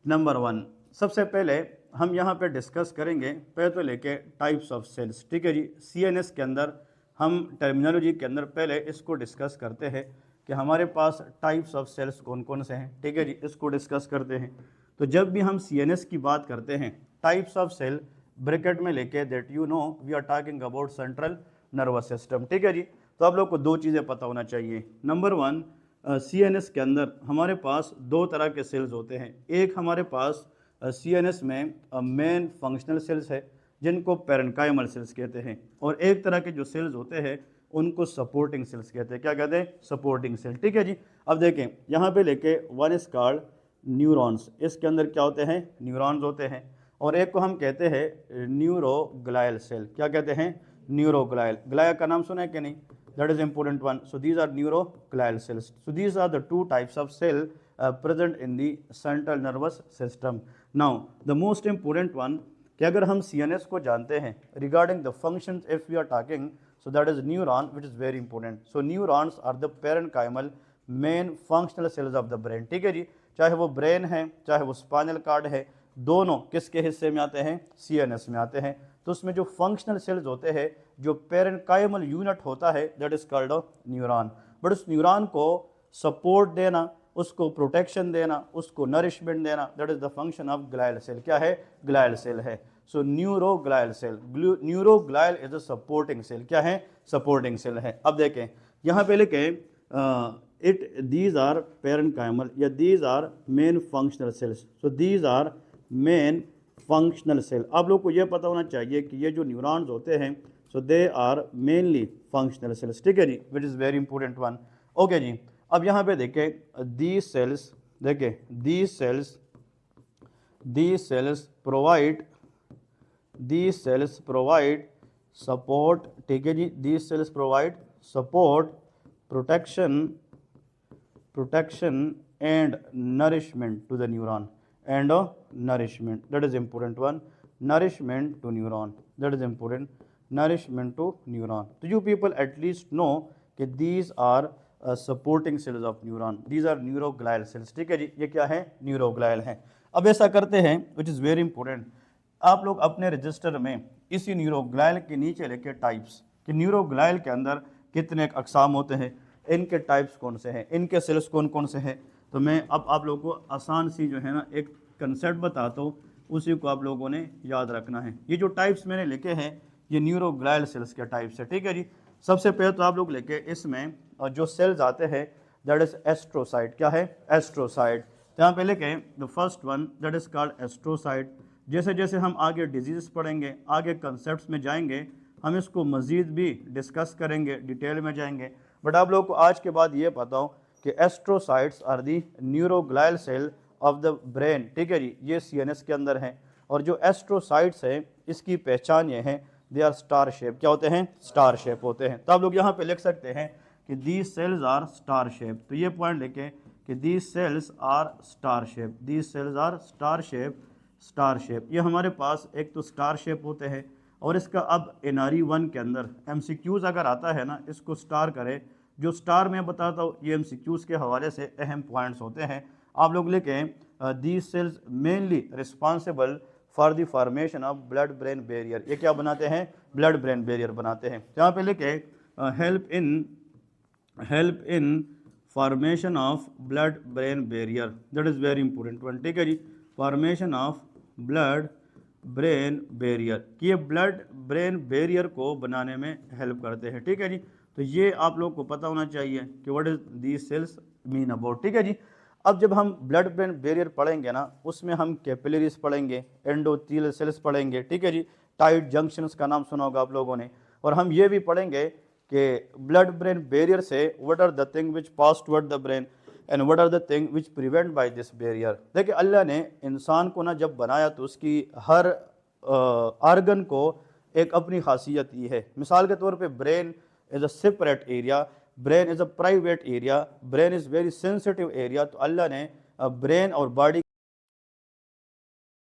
नंबर 1, सबसे पहले हम यहाँ पे डिस्कस करेंगे पहले तो लेके टाइप्स ऑफ सेल्स, ठीक है जी। सीएनएस के अंदर हम टर्मिनोलॉजी के अंदर पहले इसको डिस्कस करते हैं कि हमारे पास टाइप्स ऑफ सेल्स कौन कौन से हैं, ठीक है जी, इसको डिस्कस करते हैं। तो जब भी हम सीएनएस की बात करते हैं, टाइप्स ऑफ सेल ब्रैकेट में लेके that you know we are talking about central nervous system, ठीक है जी। तो आप लोग को 2 चीज़ें पता होना चाहिए। नंबर 1, सीएनएस के अंदर हमारे पास 2 तरह के सेल्स होते हैं। एक हमारे पास सीएनएस में मेन फंक्शनल सेल्स है जिनको पैरेन्काइमल सेल्स कहते हैं, और एक तरह के जो सेल्स होते हैं उनको सपोर्टिंग सेल्स कहते हैं। क्या कहते हैं, सपोर्टिंग सेल, ठीक है जी। अब देखें यहाँ पे लेके 1 इज कॉल्ड न्यूरॉन्स, इसके अंदर क्या होते हैं, न्यूरॉन्स होते हैं, और एक को हम कहते हैं न्यूरोग्लायल सेल। क्या कहते हैं, न्यूरोग्लायल, ग्लाया का नाम सुना है कि नहीं, that is important one. So these are neuroglial cells. So these are the 2 types of cell present in the central nervous system. Now the most important one कि अगर हम सीएनएस को जानते हैं regarding the functions if we are talking, so that is neuron which is very important. So neurons are the parenchymal main functional cells of the brain, ठीक है जी। चाहे वो ब्रेन है चाहे वो स्पाइनल कार्ड है, दोनों किसके हिस्से में आते हैं, सीएनएस में आते हैं। तो उसमें जो फंक्शनल सेल्स होते हैं, जो पैरेन्काइमल यूनिट होता है, that is called neuron. But उस न्यूरॉन को सपोर्ट देना, उसको प्रोटेक्शन देना, उसको नरिशमेंट देना, that is the function of glial cell. क्या है, ग्लायल सेल है। So neuroglial cell, neuroglial is a supporting cell. क्या है, सपोर्टिंग सेल है। अब देखें यहाँ पे लिखे these are parenchymal, yeah, these are main functional cells. So these are main functional cell. आप लोग को ये पता होना चाहिए कि ये जो न्यूरॉन्स होते हैं so they are mainly functional cells, ठीक है जी, which is very important one. Okay जी, अब यहाँ पे देखें दी सेल्स, देखें दी सेल्स प्रोवाइड सपोर्ट, ठीक है जी, the cells provide support, protection and nourishment to the neuron and nourishment, that is important one, nourishment to neuron, that is important, nourishment to neuron. So you people at least know that these are supporting cells of neuron, these are neuroglial cells, ठीक है जी, ये क्या है, neuroglial है। अब ऐसा करते हैं विच इज़ वेरी इंपॉर्टेंट, आप लोग अपने रजिस्टर में इसी न्यूरोग्लायल के नीचे लिखे टाइप्स कि न्यूरोग्लायल के अंदर कितने अकसाम होते हैं, इनके टाइप्स कौन से हैं, इनके सेल्स कौन कौन से हैं। तो मैं अब आप लोगों को आसान सी जो है ना एक कंसेप्ट बताता हूँ, उसी को आप लोगों ने याद रखना है। ये जो टाइप्स मैंने लिखे हैं ये न्यूरोग्लायल सेल्स के टाइप्स है, ठीक है जी। सबसे पहले तो आप लोग लिखे इसमें जो सेल्स आते हैं दैट इज एस्ट्रोसाइट, क्या है, एस्ट्रोसाइट। तो यहाँ पे लिखे the first one that is called astrocyte. जैसे जैसे हम आगे डिजीज़ पढ़ेंगे, आगे कंसेप्ट में जाएंगे, हम इसको मज़ीद भी डिस्कस करेंगे, डिटेल में जाएंगे। बट आप लोग को आज के बाद ये पता हो कि astrocytes are the neuroglial cell of the brain, ठीक है जी, ये CNS के अंदर हैं। और जो एस्ट्रोसाइट्स हैं इसकी पहचान ये है दे आर स्टार शेप, क्या होते हैं, स्टार शेप होते हैं। तो आप लोग यहाँ पे लिख सकते हैं कि these cells are star shape, तो ये पॉइंट लिखें कि these cells are star shape, these cells are star shape. ये हमारे पास एक तो स्टार शेप होते हैं और इसका अब NRE 1 के अंदर MCQs अगर आता है ना, इसको स्टार करे, जो स्टार मैं बताता हूँ ये MCQs के हवाले से अहम पॉइंट्स होते हैं। आप लोग लिखें these cells mainly responsible for the formation of blood brain barrier, ये क्या बनाते हैं, ब्लड ब्रेन बैरियर बनाते हैं। यहाँ पे लिखे help in formation of blood brain barrier, that is very important one, ठीक है जी, formation of blood brain barrier, कि ये ब्लड ब्रेन बैरियर को बनाने में हेल्प करते हैं, ठीक है जी। तो ये आप लोग को पता होना चाहिए कि what is these cells mean about, ठीक है जी। अब जब हम ब्लड ब्रेन बैरियर पढ़ेंगे ना, उसमें हम कैपिलरीज पढ़ेंगे, एंडोथेलियल सेल्स पढ़ेंगे, ठीक है जी, टाइट जंक्शंस का नाम सुना होगा आप लोगों ने। और हम ये भी पढ़ेंगे कि ब्लड ब्रेन बैरियर से what are the thing which pass toward the brain and what are the thing which prevent by this barrier. देखिए अल्लाह ने इंसान को ना जब बनाया तो उसकी हर आर्गन को एक अपनी खासियत दी है। मिसाल के तौर पे brain is a separate area, brain is a private area, brain is very sensitive area. तो अल्लाह ने ब्रेन और बॉडी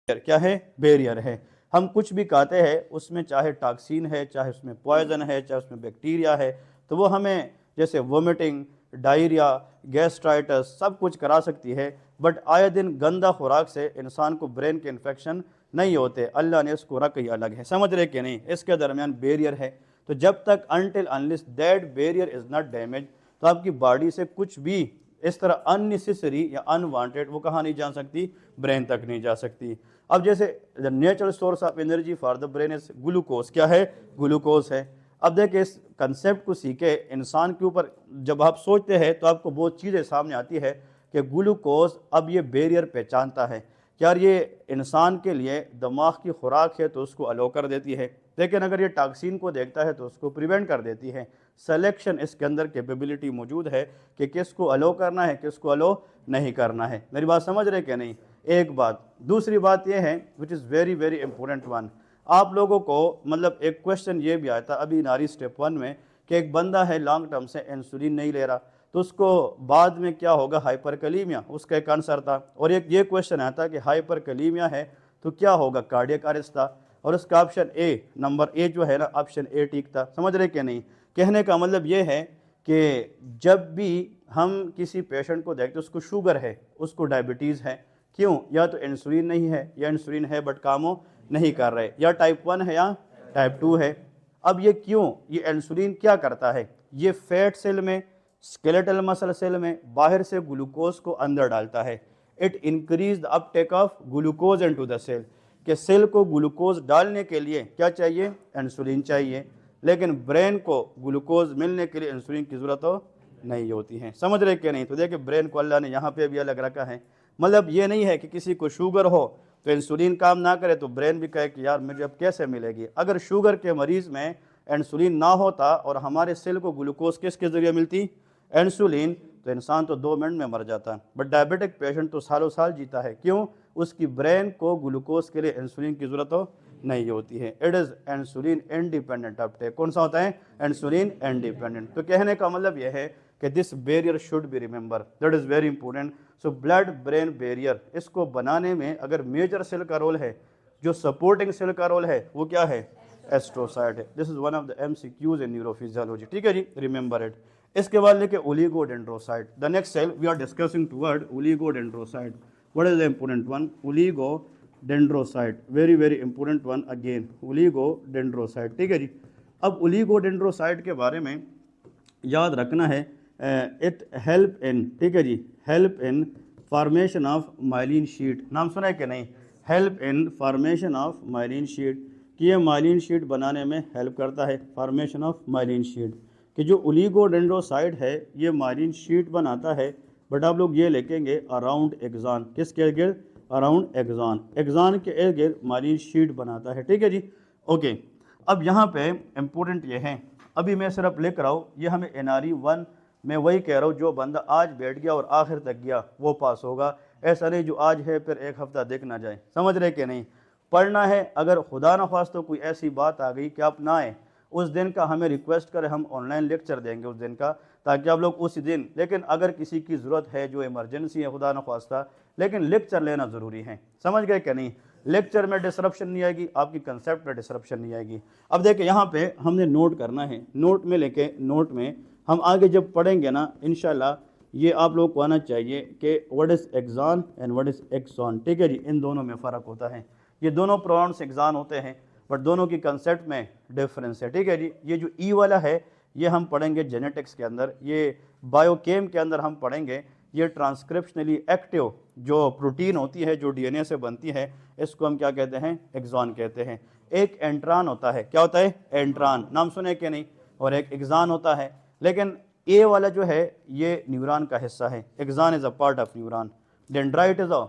क्या है, बैरियर है। हम कुछ भी खाते हैं उसमें चाहे टॉक्सिन है, चाहे उसमें पॉइजन है, चाहे उसमें बैक्टीरिया है, तो वो हमें जैसे वोमिटिंग, डायरिया, गैस्ट्राइटिस सब कुछ करा सकती है। बट आए दिन गंदा खुराक से इंसान को ब्रेन के इन्फेक्शन नहीं होते, अल्लाह ने इसको रख ही अलग है, समझ रहे कि नहीं, इसके दरमियान बैरियर है। तो जब तक until unless that barrier is not damage, तो आपकी बॉडी से कुछ भी इस तरह अननेसेसरी या अनवांटेड वो कहाँ नहीं जा सकती, ब्रेन तक नहीं जा सकती। अब जैसे the natural source of energy for the brain is glucose, क्या है, ग्लूकोज है। अब देखिए इस कंसेप्ट को सीखे इंसान के ऊपर जब आप सोचते हैं तो आपको बहुत चीज़ें सामने आती है कि ग्लूकोज अब ये बैरियर पहचानता है, यार ये इंसान के लिए दिमाग की खुराक है तो उसको अलो कर देती है, लेकिन अगर ये टॉक्सिन को देखता है तो उसको प्रिवेंट कर देती है। सिलेक्शन इसके अंदर कैपेबिलिटी मौजूद है कि किसको अलो करना है, किसको अलो नहीं करना है। मेरी बात समझ रहे कि नहीं, एक बात। दूसरी बात यह है which is very very important one, आप लोगों को मतलब एक क्वेश्चन ये भी आया था अभी नारी स्टेप 1 में कि एक बंदा है लॉन्ग टर्म से इंसुलिन नहीं ले रहा, तो उसको बाद में क्या होगा, हाइपरकलीमिया, उसका एक आंसर था। और एक ये क्वेश्चन आया था कि हाइपरकलीमिया है तो क्या होगा, कार्डियक अरेस्ट था, और उसका ऑप्शन ए, नंबर ए जो है ना, ऑप्शन ए ठीक था। समझ रहे कि नहीं, कहने का मतलब ये है कि जब भी हम किसी पेशेंट को देखते उसको शुगर है, उसको डायबिटीज़ है, क्यों, या तो इंसुलिन नहीं है या इंसुलिन है बट कामों नहीं कर रहे, या टाइप 1 है या टाइप 2 है। अब ये क्यों, ये इंसुलिन क्या करता है, ये फैट सेल में, स्केलेटल मसल सेल में बाहर से ग्लूकोज को अंदर डालता है। It increase the uptake of glucose into the cell, कि सेल को ग्लूकोज डालने के लिए क्या चाहिए, इंसुलिन चाहिए, लेकिन ब्रेन को ग्लूकोज मिलने के लिए इंसुलिन की ज़रूरत हो नहीं होती है। समझ रहे कि नहीं। तो देखिए ब्रेन को अल्लाह ने यहाँ पे भी अलग रखा है, मतलब ये नहीं है कि किसी को शुगर हो तो तो इंसुलिन काम ना करे तो ब्रेन भी कहे कि यार मुझे अब कैसे मिलेगी। अगर शुगर के मरीज़ में इंसुलिन ना होता और हमारे सेल को ग्लूकोज किसके ज़रिए मिलती, इंसुलिन, तो इंसान तो 2 मिनट में मर जाता। बट डायबिटिक पेशेंट तो सालों साल जीता है। क्यों? उसकी ब्रेन को ग्लूकोज के लिए इंसुलिन की ज़रूरत हो नहीं होती है। It is insulin independent Uptake. कौन सा होता है? Insulin independent. तो कहने का मतलब यह है कि this barrier should be remember, that is very important. So blood brain barrier, इसको बनाने में अगर मेजर सेल का रोल है, जो सपोर्टिंग सेल का रोल है, वो क्या है? एस्ट्रोसाइट है। This is one of the MCQs in neurophysiology. ठीक है जी, रिमेंबर इट। इसके बाद लेके oligodendrocyte, the next cell we are discussing toward oligodendrocyte. What is the important one? Oligodendrocyte, very very important one again, oligodendrocyte. ठीक है जी। अब oligodendrocyte के बारे में याद रखना है, इट हेल्प इन, ठीक है जी, help in formation of myelin sheet. नाम सुना है कि नहीं? Help in formation of myelin sheet, कि ये माइलिन शीट बनाने में हेल्प करता है। फॉर्मेशन ऑफ माइलिन शीट, कि जो ओलिगोडेंड्रोसाइट है ये माइलिन शीट बनाता है। बट आप लोग ये लिखेंगे अराउंड एक्सान, किसके इर्द गिर्द? अराउंड एक्सान, एक्सान के इर्द गिर्द माइलिन शीट बनाता है। ठीक है जी, ओके। अब यहाँ पे इम्पोर्टेंट ये है, अभी मैं सिर्फ लिख रहा हूँ, ये हमें NRE 1 में वही कह रहा हूँ, जो बंदा आज बैठ गया और आखिर तक गया वो पास होगा। ऐसा नहीं जो आज है फिर एक हफ्ता देख ना जाए। समझ रहे कि नहीं? पढ़ना है। अगर खुदा न खास्ता कोई ऐसी बात आ गई कि आप ना आए, उस दिन का हमें रिक्वेस्ट करें, हम ऑनलाइन लेक्चर देंगे उस दिन का, ताकि आप लोग उसी दिन, लेकिन अगर किसी की ज़रूरत है जो इमरजेंसी है खुदा न खास्ता, लेकिन लेक्चर लेना ज़रूरी है। समझ गए कि नहीं? लेक्चर में डिसरप्शन नहीं आएगी, आपकी कंसेप्ट में डिसरप्शन नहीं आएगी। अब देखिए यहाँ पे हमने नोट करना है, नोट में लेके, नोट में हम आगे जब पढ़ेंगे ना इंशाल्लाह, ये आप लोग को आना चाहिए कि what is axon and what is axon. ठीक है जी, इन दोनों में फ़र्क होता है। ये दोनों प्रोनाउंस एक्सान होते हैं, बट दोनों की कंसेप्ट में डिफरेंस है। ठीक है जी। ये जो ई वाला है ये हम पढ़ेंगे जेनेटिक्स के अंदर, ये बायोकेम के अंदर हम पढ़ेंगे। ये ट्रांसक्रिप्शनली एक्टिव जो प्रोटीन होती है, जो DNA से बनती है, इसको हम क्या कहते हैं? एक्सान कहते हैं। एक एंट्रान होता है, क्या होता है? एंट्रान, नाम सुने कि नहीं? और एक एक्सान होता है। लेकिन ए वाला जो है ये न्यूरॉन का हिस्सा है। Axon is a part of neuron, dendrite is a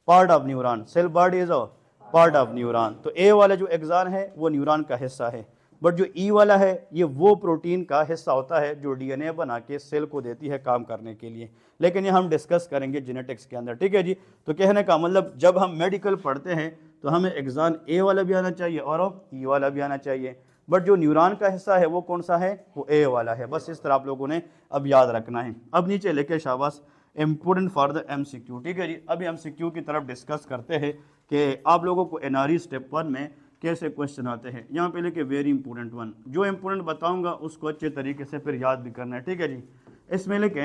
part of neuron, cell body is a part of neuron. तो ए वाला जो एक्सान है वो न्यूरॉन का हिस्सा है, बट जो ई वाला है ये वो प्रोटीन का हिस्सा होता है जो DNA बना के सेल को देती है काम करने के लिए। लेकिन ये हम डिस्कस करेंगे जेनेटिक्स के अंदर। ठीक है जी। तो कहने का मतलब जब हम मेडिकल पढ़ते हैं तो हमें एक्सान ए वाला भी आना चाहिए और ई वाला भी आना चाहिए, बट जो न्यूरॉन का हिस्सा है वो कौन सा है? वो ए वाला है। बस इस तरह आप लोगों ने अब याद रखना है। अब नीचे लेके शाबाश, इम्पोर्टेंट फॉर द MCQ। ठीक है जी। अभी MCQ की तरफ डिस्कस करते हैं कि आप लोगों को NRE स्टेप 1 में कैसे क्वेश्चन आते हैं। यहाँ पे लेके वेरी इंपॉर्टेंट वन, जो इंपॉर्टेंट बताऊंगा उसको अच्छे तरीके से फिर याद भी करना है। ठीक है जी। इसमें लेके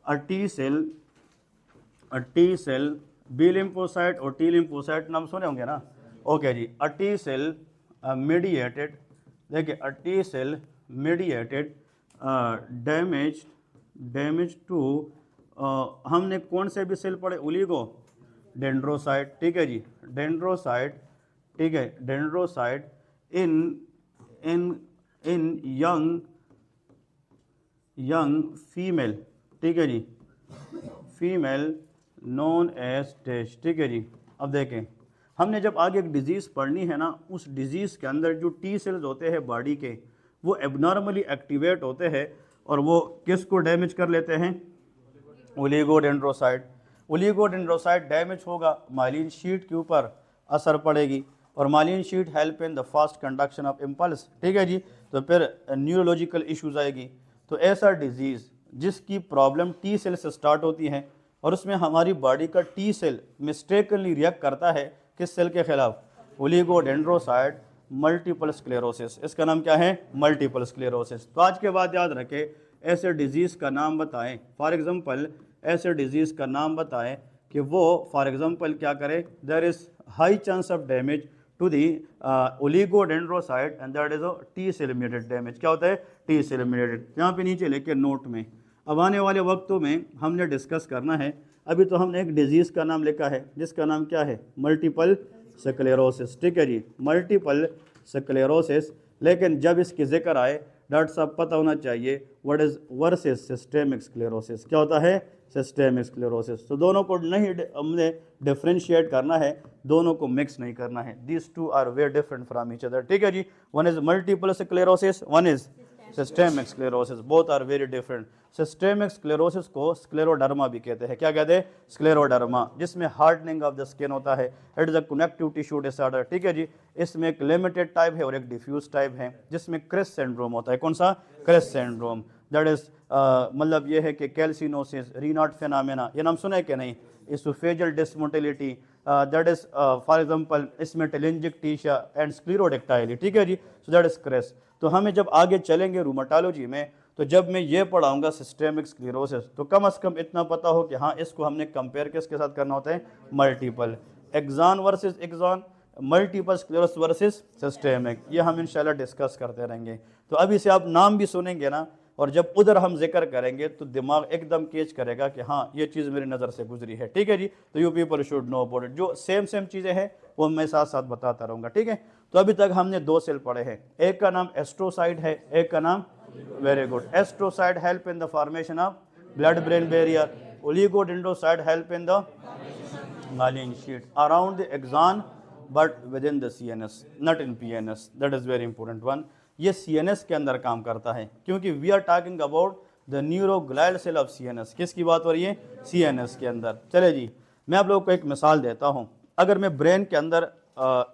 a T cell B lymphocyte और टी लिम्फोसाइट नाम सुने होंगे ना? ओके जी। अ टी सेल मीडिएटेड, देखिए a T cell mediated damage to, हमने कौन से भी सेल पढ़े? Oligodendrocyte. ठीक है जी, डेंड्रोसाइट। ठीक है, डेंड्रोसाइट इन यंग फीमेल। ठीक है जी, फीमेल नोन एज टेस्ट। ठीक है जी। अब देखें, हमने जब आगे एक डिजीज़ पढ़नी है ना, उस डिजीज़ के अंदर जो T सेल्स होते हैं बॉडी के, वो एबनॉर्मली एक्टिवेट होते हैं और वो किसको डैमेज कर लेते हैं? ओलिगोडेंड्रोसाइट। ओलिगोडेंड्रोसाइट डैमेज होगा, माइलिन शीट के ऊपर असर पड़ेगी और myelin sheath help in the fast conduction of impulse. ठीक है जी। तो फिर न्यूरोलॉजिकल इश्यूज आएगी। तो ऐसा डिजीज़ जिसकी प्रॉब्लम T सेल से स्टार्ट होती है और उसमें हमारी बॉडी का T सेल मिस्टेकनली रिएक्ट करता है किस सेल के खिलाफ? Oligodendrocyte multiple sclerosis. इसका नाम क्या है? Multiple sclerosis. तो आज के बाद याद रखें, ऐसे डिजीज़ का नाम बताएं, फॉर एग्जांपल ऐसे डिजीज़ का नाम बताएं कि वो फॉर एग्जांपल क्या करे? There is high chance of damage to the oligodendrocyte and that is a T cell mediated damage. क्या होता है? T cell mediated. यहाँ पे नीचे लेके नोट में, अब आने वाले वक्तों में हमने डिस्कस करना है। अभी तो हमने एक डिजीज़ का नाम लिखा है जिसका नाम क्या है? Multiple sclerosis. ठीक है जी, मल्टीपल स्क्लेरोसिस। लेकिन जब इसकी जिक्र आए डॉक्टर साहब पता होना चाहिए what is versus systemic sclerosis, क्या होता है सिस्टेमिक स्क्लेरोसिस। तो दोनों को नहीं हमने डिफ्रेंशिएट करना है, दोनों को मिक्स नहीं करना है। These two are very different from each other, ठीक है जी। One is multiple sclerosis, one is systemic sclerosis, both are very different. Systemic sclerosis को स्क्लेरोडर्मा भी कहते हैं, क्या कहते हैं स्क्लेरोडर्मा, जिसमें हार्डनिंग ऑफ द स्किन होता है। It is a connective tissue disorder, ठीक है जी। इसमें एक लिमिटेड टाइप है और एक डिफ्यूज टाइप है, जिसमें क्रिस सिंड्रोम होता है। कौन सा क्रिस सिंड्रोम, दैट इज मतलब ये है कि कैल्सिनोसिस, रीनाट फिनोमेना, ये नाम सुना है कि नहीं, oesophageal dysmotility, that is for example इसमें टेलेंजिक्टिशिया एंड स्क्लेरोडेक्टाइली, ठीक है जी। So that is CREST. तो हमें जब आगे चलेंगे रूमेटोलॉजी में, तो जब मैं ये पढ़ाऊंगा सिस्टेमिक स्क्लेरोसिस, तो कम से कम इतना पता हो कि हाँ इसको हमने कंपेयर किसके साथ करना होता है, multiple axon versus axon, multiple sclerosis versus systemic, ये हम इंशाल्लाह डिस्कस करते रहेंगे। तो अभी से आप नाम भी सुनेंगे ना, और जब उधर हम जिक्र करेंगे तो दिमाग एकदम कैच करेगा कि हाँ ये चीज़ मेरी नज़र से गुजरी है, ठीक है जी। तो you people should know about it. जो सेम चीज़ें हैं वो मैं साथ साथ बताता रहूँगा, ठीक है। तो अभी तक हमने दो सेल पढ़े हैं, एक का नाम एस्ट्रोसाइट है, एक का नाम, very good, astrocyte help in the formation of blood brain barrier, oligodendrocyte help in the myelin sheet around the axon but within the CNS, not in PNS, that is very important one। ये CNS के अंदर काम करता है, क्योंकि we are talking about the neuroglial cell of CNS। किसकी बात हो रही है, CNS के अंदर। चले जी, मैं आप लोगों को एक मिसाल देता हूँ। अगर मैं ब्रेन के अंदर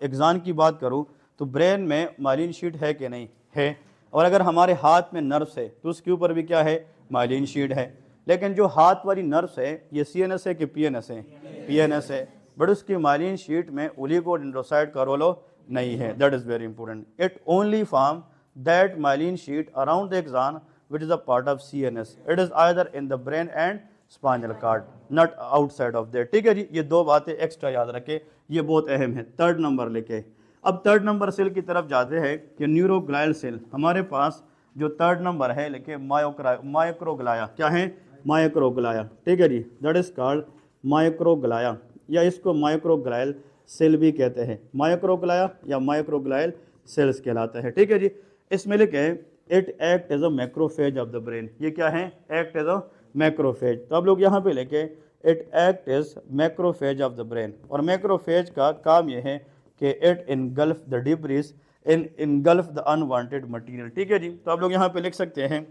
एक्सान की बात करूँ, तो ब्रेन में माइलिन शीट है कि नहीं है, और अगर हमारे हाथ में नर्व्स है तो उसके ऊपर भी क्या है, माइलिन शीट है। लेकिन जो हाथ वाली नर्व्स है ये CNS है कि PNS है, PNS है, बट उसकी माइलिन शीट में ओलिगोडेंड्रोसाइट का रोल नहीं है। That is very important. It only form that myelin sheet around the axon which is a part of CNS। It is either in the brain and spinal cord, not outside of that, ठीक है जी। ये दो बातें extra याद रखें, ये बहुत अहम है। थर्ड नंबर लेके अब थर्ड नंबर सेल की तरफ जाते हैं कि न्यूरोग्लायल सेल। हमारे पास जो थर्ड नंबर है लेके माइक्रोग्लाया, क्या है, माइक्रोग्लाया, ठीक है जी। दैट इज कॉल्ड माइक्रोग्लाया, या इसको माइक्रोग्लायल सेल भी कहते हैं। माइक्रोग्लाया या माइक्रोग्लायल सेल्स कहलाता है, ठीक है जी। इसमें लिखे it act as a macrophage of the brain, ये क्या है, एक्ट एज अ मैक्रोफेज। तो आप लोग यहाँ पे लिखे it act as macrophage of the brain, और मैक्रोफेज का काम ये है कि it engulf the debris engulf the unwanted material, ठीक है जी। तो आप लोग यहाँ पे लिख सकते हैं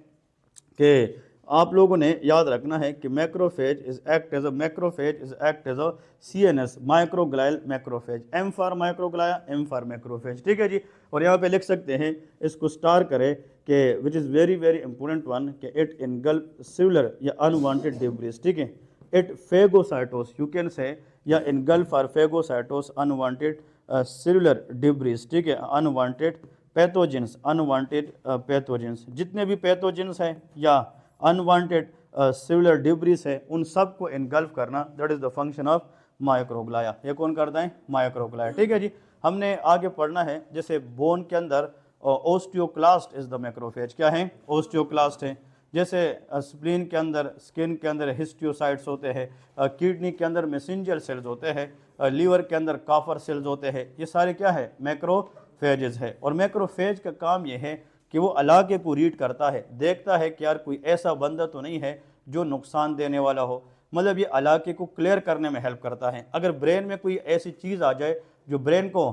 कि आप लोगों ने याद रखना है कि macrophage is act as a CNS microglial macrophage, M for microglia, M for macrophage, ठीक है जी। और यहाँ पे लिख सकते हैं, इसको स्टार करें कि विच is very very important one, कि इट इनगल्फ सिलुलर या अनवांटेड डिब्रीज, ठीक है। इट फेगोसाइटोस, यू कैन से, या इनगल्फ और फेगोसाइटोस अनवांटेड सेलुलर डिब्रीज, ठीक है, अनवांटेड पैथोजेंस, अनवांटेड पैथोजेंस, जितने भी पैथोजेंस हैं या अनवांटेड सेलुलर डिब्रीज है, उन सब को इनगल्फ करना, that is the function of microglia. ये कौन करता है, माइक्रोग्लाया, ठीक है जी। हमने आगे पढ़ना है, जैसे बोन के अंदर ओस्टियोक्लास्ट इज द मैक्रोफेज, क्या है, ओस्टियोक्लास्ट है। जैसे स्प्लीन के अंदर, स्किन के अंदर हिस्टियोसाइट्स होते हैं, किडनी के अंदर मैसेंजर सेल्स होते हैं, लीवर के अंदर काफर सेल्स होते हैं, ये सारे क्या है, मैक्रोफेजेस है। और मैक्रोफेज का काम ये है कि वो इलाके को रीड करता है, देखता है कि यार कोई ऐसा बंदा तो नहीं है जो नुकसान देने वाला हो, मतलब ये इलाके को क्लियर करने में हेल्प करता है। अगर ब्रेन में कोई ऐसी चीज़ आ जाए जो ब्रेन को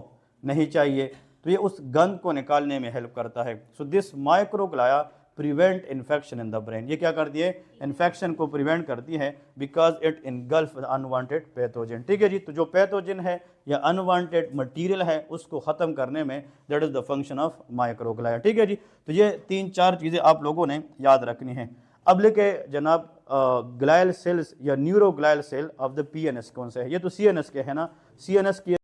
नहीं चाहिए, तो ये उस गंद को निकालने में हेल्प करता है। So this microglia prevent infection in the brain, ये क्या करती है, इन्फेक्शन को प्रिवेंट करती है, because it engulf unwanted pathogen, ठीक है जी। तो जो पैथोजन है या अनवांटेड मटेरियल है उसको ख़त्म करने में, that is the function of microglia, ठीक है जी। तो ये 3-4 चीज़ें आप लोगों ने याद रखनी है। अब लेके जनाब ग्लायल सेल्स या neuroglial cell of the PNS कौन से है, ये तो CNS के है ना। CNS की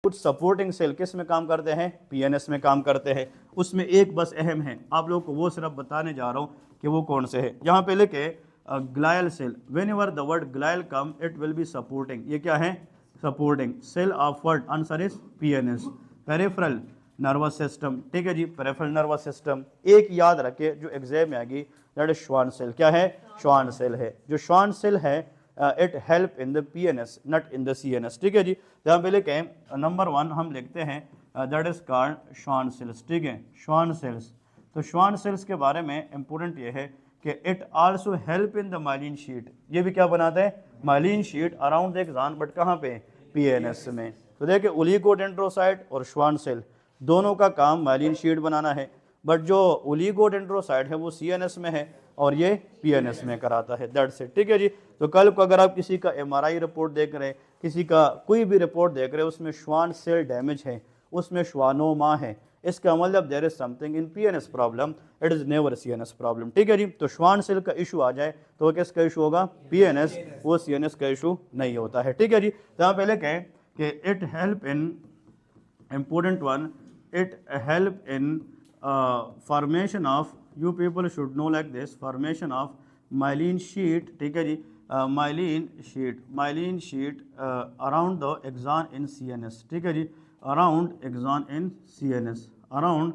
कुछ सपोर्टिंग सेल किस में काम करते हैं, PNS में काम करते हैं। उसमें एक बस अहम है, आप लोगों को वो सिर्फ बताने जा रहा हूँ कि वो कौन से है। यहाँ पे लिखे glial cell, whenever the word glial come it will be supporting, ये क्या है, supporting cell of word, answer is PNS, peripheral nervous system, ठीक है जी, पेरिफेरल नर्वस सिस्टम। एक याद रखे जो एग्जाम में आएगी, दैट इज श्वान सेल, क्या है, श्वान सेल है। जो श्वान सेल है it help in the PNS not in the CNS, ठीक है जी। यहाँ पे लिखें नंबर 1 हम लिखते हैं that is called Schwann cells, ठीक है, श्वान सेल्स। तो श्वान सेल्स के बारे में इम्पोर्टेंट ये है कि it also help in the myelin sheet, ये भी क्या बनाता है, myelin sheet around the axon, but कहाँ पे, पीएनएस में। तो देखिए ओलिगोडेंड्रोसाइट और श्वान सेल दोनों का काम माइलिन शीट बनाना है, बट जो ओलिगोडेंड्रोसाइट है वो सीएनएस में है और ये पीएनएस में कराता है, दैट्स इट, ठीक है जी। तो कल को अगर आप किसी का एमआरआई रिपोर्ट देख रहे हैं, किसी का कोई भी रिपोर्ट देख रहे हैं, उसमें श्वान सेल डैमेज है, उसमें श्वानोमा है, इसका मतलब there is something in PNS problem, it is never CNS problem, ठीक है जी। तो श्वान सेल का इशू आ जाए तो किसका इशू होगा, पीएनएस, वो सीएनएस का इशू नहीं होता है, ठीक है जी। तो यहाँ पहले कहें कि it help in, important one, it help in formation of, you people should know like this, formation of myelin sheet, ठीक है जी, myelin sheet around the axon in CNS, ठीक है जी, around axon in CNS, around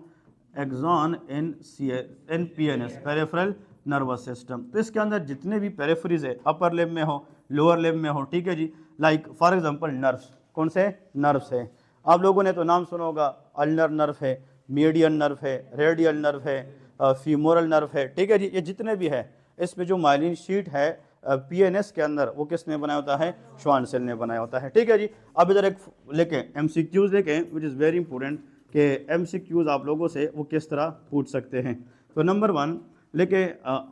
axon in PNS, peripheral nervous system। तो इसके अंदर जितने भी peripheries है, अपर लिम्ब में हो, लोअर लिम्ब में हो, ठीक है जी, लाइक फॉर एग्जांपल नर्व्स, कौन से नर्व्स है, आप लोगों ने तो नाम सुना होगा, अल्नर नर्व है, मीडियन नर्व है, रेडियल नर्व है, फीमोरल नर्व है, ठीक है जी। ये जितने भी है, इसमें जो माइलिन शीट है पीएनएस के अंदर, वो किसने बनाया होता है, श्वान सेल ने बनाया होता है, ठीक है जी। अब इधर एक लेके एमसीक्यूज लेके, विच इज़ वेरी इंपॉर्टेंट कि एमसीक्यूज आप लोगों से वो किस तरह पूछ सकते हैं। तो नंबर 1 लेके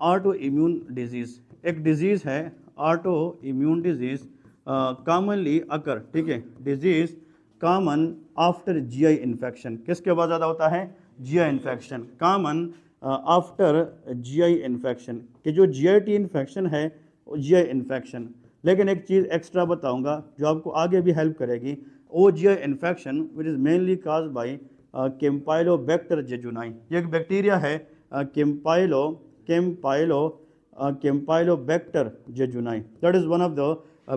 ऑटो इम्यून डिजीज़, एक डिजीज़ है ऑटो इम्यून डिजीज़, कॉमनली अकर, ठीक है, disease common after GI infection, किसके बाद ज़्यादा होता है, GI infection, common after GI infection, कि जो जीआईटी इन्फेक्शन है वो जीआई इन्फेक्शन। लेकिन एक चीज़ एक्स्ट्रा बताऊंगा जो आपको आगे भी हेल्प करेगी, वो GI infection which is mainly cause by Campylobacter jejuni, ये एक बैक्टीरिया है Campylobacter jejuni, that is one of the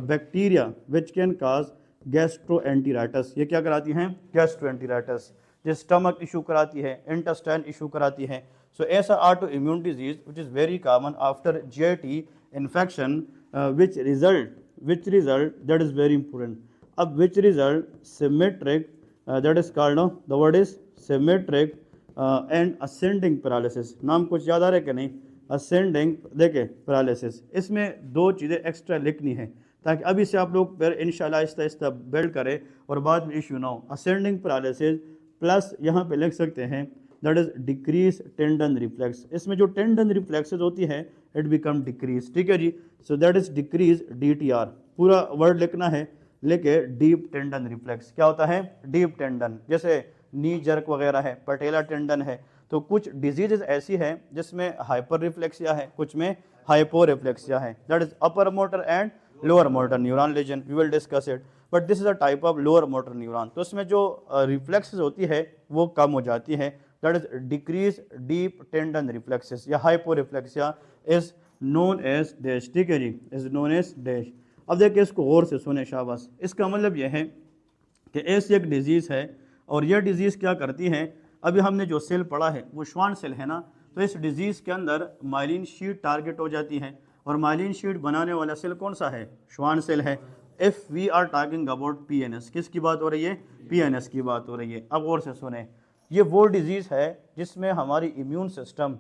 bacteria which can cause gastroenteritis, ये क्या कराती हैं, गैस्ट्रोएंटेराइटिस, जो स्टमक इशू कराती है, इंटेस्टाइन इशू कराती है। सो ऐसा auto immune disease which is very common after GIT infection, which result that is very important, अब which result symmetric, that is called, the word is symmetric and ascending paralysis, नाम कुछ याद आ रहा है कि नहीं, असेंडिंग, देखे पैरालिसिस, इसमें दो चीज़ें एक्स्ट्रा लिखनी है ताकि अभी से आप लोग फिर इंशाल्लाह आहिस्ता आहिस्ता बिल्ड करें और बाद में इशू ना हो। असेंडिंग पैरालिसिस प्लस यहाँ पे लिख सकते हैं that is decrease tendon reflex, इसमें जो टेंडन रिफ्लेक्सेस होती है इट बिकम डिक्रीज, ठीक है जी। So that is decrease DTR, पूरा वर्ड लिखना है, लेके डीप टेंडन रिफ्लेक्स क्या होता है, डीप टेंडन, जैसे नी जर्क वगैरह है, पटेला टेंडन है। तो कुछ डिजीजेज ऐसी है जिसमें हाइपर रिफ्लेक्सिया है, कुछ में हाइपो रिफ्लेक्सिया है, that is upper motor and lower motor neuron lesion, we will discuss it, but this is a type of lower motor neuron. तो इसमें जो रिफ्लेक्सेस होती है वो कम हो जाती है, that is decrease deep tendon reflexes या hyporeflexia is known as dash, ठीक है जी, इज नोन एज डैश। अब देखिए इसको गौर से सुने शाबाश, इसका मतलब यह है कि ऐसी एक डिजीज़ है और यह डिजीज़ क्या करती है, अभी हमने जो सेल पढ़ा है वो श्वान सेल है ना, तो इस डिजीज़ के अंदर माइलिन शीट टारगेट हो जाती है और माइलिन शीट बनाने वाला सेल कौन सा है, श्वान सेल है। If we are talking about PNS, किसकी बात हो रही है, पीएनएस की बात हो रही है। अब गौर से सुने, ये वो डिजीज़ है जिसमें हमारी इम्यून सिस्टम,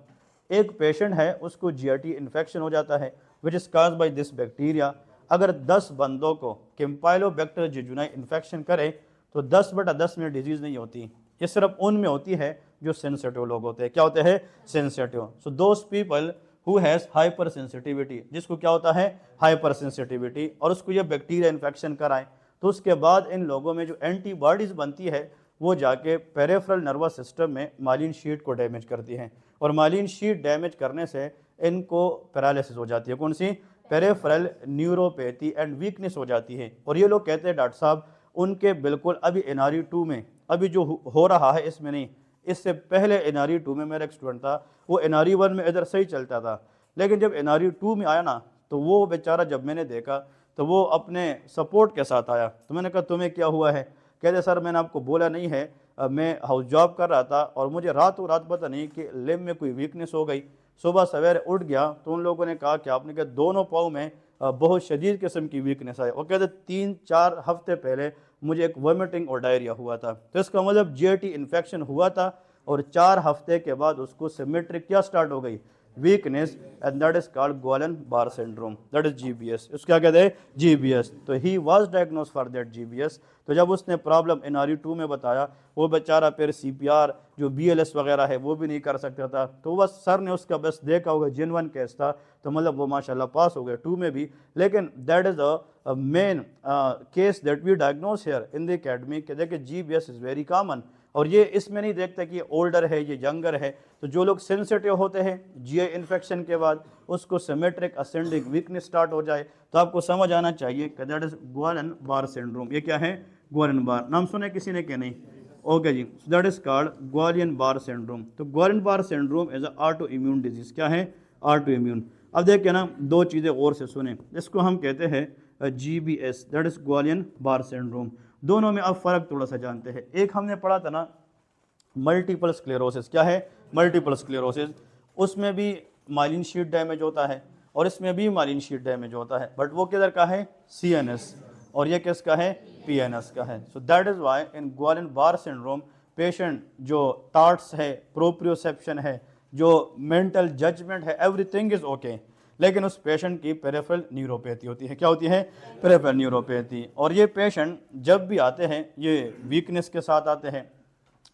एक पेशेंट है उसको जीआईटी इन्फेक्शन हो जाता है which is cause by this bacteria, अगर 10 बंदों को कैम्पाइलोबैक्टर जेजुनाई इन्फेक्शन करे तो 10/10 में डिजीज़ नहीं होती, ये सिर्फ उनमें होती है जो सेंसिटिव लोग होते हैं, क्या होते हैं, sensitive. So those people who has hyper sensitivity, जिसको क्या होता है, हाइपर सेंसिटिविटी, और उसको ये बैक्टीरिया इन्फेक्शन कराए तो उसके बाद इन लोगों में जो एंटीबॉडीज़ बनती है वो जाके पेरिफेरल नर्वस सिस्टम में माइलिन शीट को डैमेज करती हैं और माइलिन शीट डैमेज करने से इनको पैरालिसिस हो जाती है, कौन सी, पेरिफेरल न्यूरोपैथी एंड वीकनेस हो जाती है। और ये लोग कहते हैं डॉक्टर साहब उनके बिल्कुल अभी NRE-2 में अभी जो हो रहा है इसमें नहीं, इससे पहले NRE-2 में मेरा एक स्टूडेंट था, वो NRE-1 में इधर सही चलता था, लेकिन जब NRE-2 में आया ना तो वो बेचारा जब मैंने देखा तो वो अपने सपोर्ट के साथ आया, तो मैंने कहा तुम्हें क्या हुआ है, कहते सर मैंने आपको बोला नहीं है, मैं हाउस जॉब कर रहा था और मुझे रातों रात पता नहीं कि लिम्ब में कोई वीकनेस हो गई, सुबह सवेरे उठ गया तो उन लोगों ने कहा कि आपने कहा दोनों पाँव में बहुत शदीद किस्म की वीकनेस आई। वो कहते 3-4 हफ्ते पहले मुझे एक वोमिटिंग और डायरिया हुआ था। तो इसका मतलब जीआईटी इन्फेक्शन हुआ था और 4 हफ्ते के बाद उसको सिमेट्रिक क्या स्टार्ट हो गई, weakness, and that is called Golan bar syndrome, that is GBS. उसको क्या कहते हैं, जीबीएस। तो he was diagnose for that GBS. तो जब उसने प्रॉब्लम NRE2 में बताया, वो बेचारा फिर CPR जो BLS वगैरह है वो भी नहीं कर सकता था। तो बस सर ने उसका बस देखा होगा जेन्युइन केस था, तो मतलब वो माशाल्लाह पास हो गए 2 में भी। लेकिन that is a main case that we diagnose here in the academy कि देखिए GBS इज़ वेरी कॉमन। और ये इसमें नहीं देखते कि ये ओल्डर है, ये यंगर है। तो जो लोग सेंसिटिव होते हैं GI इन्फेक्शन के बाद, उसको सिमेट्रिक असेंडिंग वीकनेस स्टार्ट हो जाए, तो आपको समझ आना चाहिए कि that is Golan bar syndrome. ये क्या है, गोलन बार, नाम सुने किसी ने कि नहीं? ओके जी, that is called Guillain Barre syndrome. तो Guillain Barre syndrome is auto immune disease. क्या है, ऑटो इम्यून। अब देखिए ना, 2 चीज़ें और से सुने, इसको हम कहते हैं GBS, that is Guillain Barre syndrome. दोनों में अब फ़र्क थोड़ा सा जानते हैं। एक हमने पढ़ा था ना मल्टीपल स्क्लेरोसिस, क्या है, मल्टीपल स्क्लेरोसिस, उसमें भी माइलिन शीट डैमेज होता है और इसमें भी माइलिन शीट डैमेज होता है, बट वो किधर का है, CNS, और ये किसका है, PNS का है। So that is why in Guillain Barre syndrome patient जो थॉट्स है, प्रोप्रियोसेप्शन है, जो मेंटल जजमेंट है, एवरीथिंग इज ओके, लेकिन उस पेशेंट की पेरिफेरल न्यूरोपैथी होती है। क्या होती है, पेरिफेरल न्यूरोपैथी। और ये पेशेंट जब भी आते हैं ये वीकनेस के साथ आते हैं,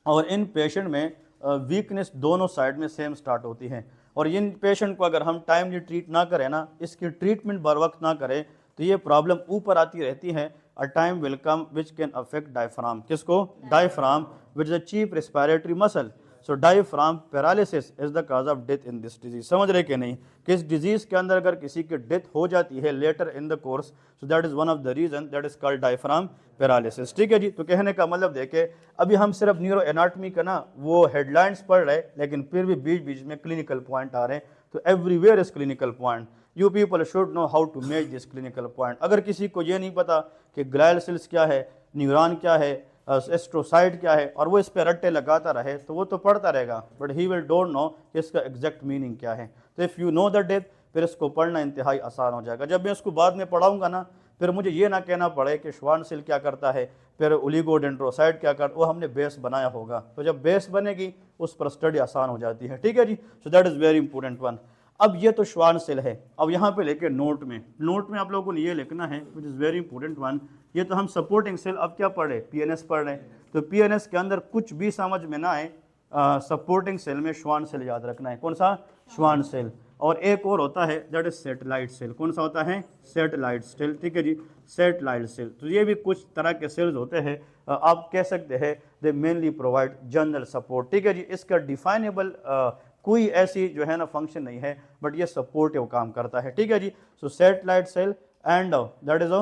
और इन पेशेंट में वीकनेस दोनों साइड में सेम स्टार्ट होती है। और इन पेशेंट को अगर हम टाइमली ट्रीट ना करें ना, इसकी ट्रीटमेंट बर वक्त ना करें, तो ये प्रॉब्लम ऊपर आती रहती है। A time will come which can affect diaphragm, किसको, diaphragm, which is a chief respiratory muscle. So diaphragm paralysis is the cause of death in this disease. समझ रहे कि नहीं, कि इस डिजीज के अंदर अगर किसी की डेथ हो जाती है later in the course, so that is one of the reason that is called diaphragm paralysis. ठीक है जी। तो कहने का मतलब देखे, अभी हम सिर्फ न्यूरो एनाटमी का ना वो हेडलाइंस पढ़ रहे, लेकिन फिर भी बीच बीच में क्लिनिकल पॉइंट आ रहे हैं। तो everywhere is clinical point, you people should know how to make this clinical point. अगर किसी को ये नहीं पता कि ग्लायल सेल्स क्या है, न्यूरॉन क्या है, एस्ट्रोसाइड क्या है, और वो इस पर रट्टे लगाता रहे, तो वो तो पढ़ता रहेगा, but he will don't know कि इसका एग्जैक्ट मीनिंग क्या है। तो if you know the death, फिर इसको पढ़ना इंतहाई आसान हो जाएगा। जब मैं इसको बाद में पढ़ाऊंगा ना, फिर मुझे ये ना कहना पड़े कि श्वान सेल क्या करता है, फिर ओलिगोडेंड्रोसाइड क्या करता, वो हमने बेस बनाया होगा। तो जब बेस बनेगी उस पर स्टडी आसान हो जाती है। ठीक है जी। So that is very important one. अब ये तो श्वान सेल है। अब यहाँ पे लेके नोट में आप लोगों को ये लिखना है, which is very important one. ये तो हम सपोर्टिंग सेल अब क्या पढ़ रहे, PNS पढ़ रहे हैं। तो PNS के अंदर कुछ भी समझ में ना आए, सपोर्टिंग सेल में श्वान सेल याद रखना है। कौन सा, श्वान सेल। और एक और होता है दैट इज सैटेलाइट सेल। कौन सा होता है, सैटेलाइट सेल। ठीक है जी, सैटेलाइट सेल। तो ये भी कुछ तरह के सेल्स होते हैं, आप कह सकते हैं दे मेनली प्रोवाइड जनरल सपोर्ट। ठीक है जी। इसका डिफाइनेबल कोई ऐसी जो है ना फंक्शन नहीं है, बट ये सपोर्टिव काम करता है। ठीक है जी। So satellite cell and that is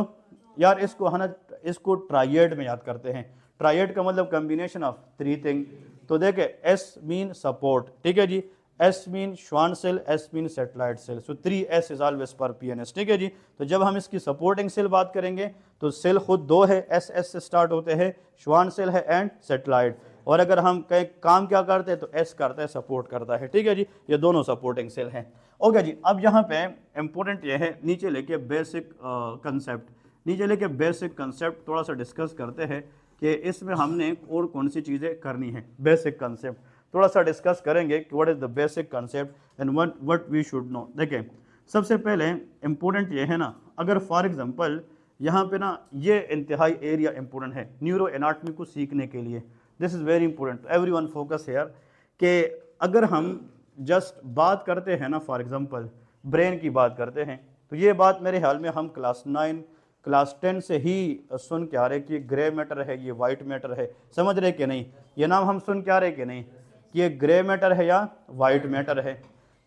यार इसको है ना, इसको ट्राइएड में याद करते हैं। ट्राइएड का मतलब कॉम्बिनेशन ऑफ 3 थिंग। तो देखे S मीन सपोर्ट, ठीक है जी, S mean Schwann cell, S mean satellite cell. So 3S is always पर PNS। ठीक है जी। तो जब हम इसकी सपोर्टिंग सेल बात करेंगे तो सेल खुद 2 है, SS से स्टार्ट होते हैं, श्वान सेल है एंड सैटेलाइट। और अगर हम कहीं काम क्या करते हैं तो S करता है, सपोर्ट करता है। ठीक है जी। ये दोनों सपोर्टिंग सेल हैं। ओके जी। अब यहाँ पे इंपॉर्टेंट ये है, नीचे लेके बेसिक कंसेप्ट, नीचे लेके बेसिक कंसेप्ट थोड़ा सा डिस्कस करते हैं कि इसमें हमने और कौन सी चीज़ें करनी है। बेसिक कंसेप्ट थोड़ा सा डिस्कस करेंगे कि what is the basic concept and what we should know. देखें, सबसे पहले इंपॉर्टेंट ये है ना, अगर फॉर एग्जांपल यहाँ पे ना ये इंतहाई एरिया इंपॉर्टेंट है न्यूरो एनाटमी को सीखने के लिए। This is very important, everyone focus here, कि अगर हम जस्ट बात करते हैं ना, फॉर एग्जांपल ब्रेन की बात करते हैं, तो ये बात मेरे ख्याल में हम क्लास 9 क्लास 10 से ही सुन के आ रहे कि ग्रे मैटर है, ये वाइट मैटर है। समझ रहे कि नहीं, ये नाम हम सुन के आ रहे कि नहीं, कि ये ग्रे मैटर है या वाइट मैटर है।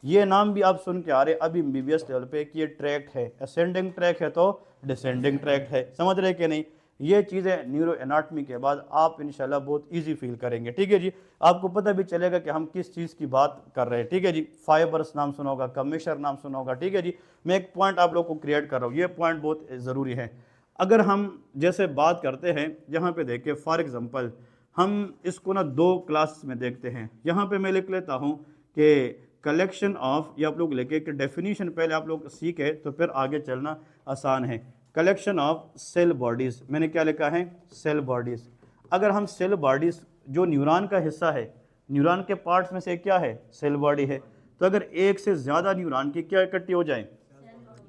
ये नाम भी आप सुन के आ रहे अभी MBBS लेवल पे कि ये ट्रैक्ट है, असेंडिंग ट्रैक है तो डिसेंडिंग ट्रैक्ट है। समझ रहे कि नहीं, ये चीज़ें न्यूरो एनाटमी के बाद आप इंशाल्लाह बहुत इजी फील करेंगे। ठीक है जी। आपको पता भी चलेगा कि हम किस चीज़ की बात कर रहे हैं। ठीक है जी। फाइबर्स नाम सुना होगा, कमिश्नर नाम सुना होगा। ठीक है जी। मैं एक पॉइंट आप लोग को क्रिएट कर रहा हूँ, ये पॉइंट बहुत ज़रूरी है। अगर हम जैसे बात करते हैं, यहाँ पे देखिए फॉर एग्जांपल हम इसको ना 2 क्लास में देखते हैं। यहाँ पे मैं लिख लेता हूँ कि कलेक्शन ऑफ, ये आप लोग लेके कि डेफिनेशन पहले आप लोग सीखे तो फिर आगे चलना आसान है। कलेक्शन ऑफ सेल बॉडीज, मैंने क्या लिखा है, सेल बॉडीज। अगर हम सेल बॉडीज, जो न्यूरॉन का हिस्सा है, न्यूरॉन के पार्ट्स में से क्या है, सेल बॉडी है, तो अगर एक से ज़्यादा न्यूरॉन की क्या इकट्ठी हो जाए,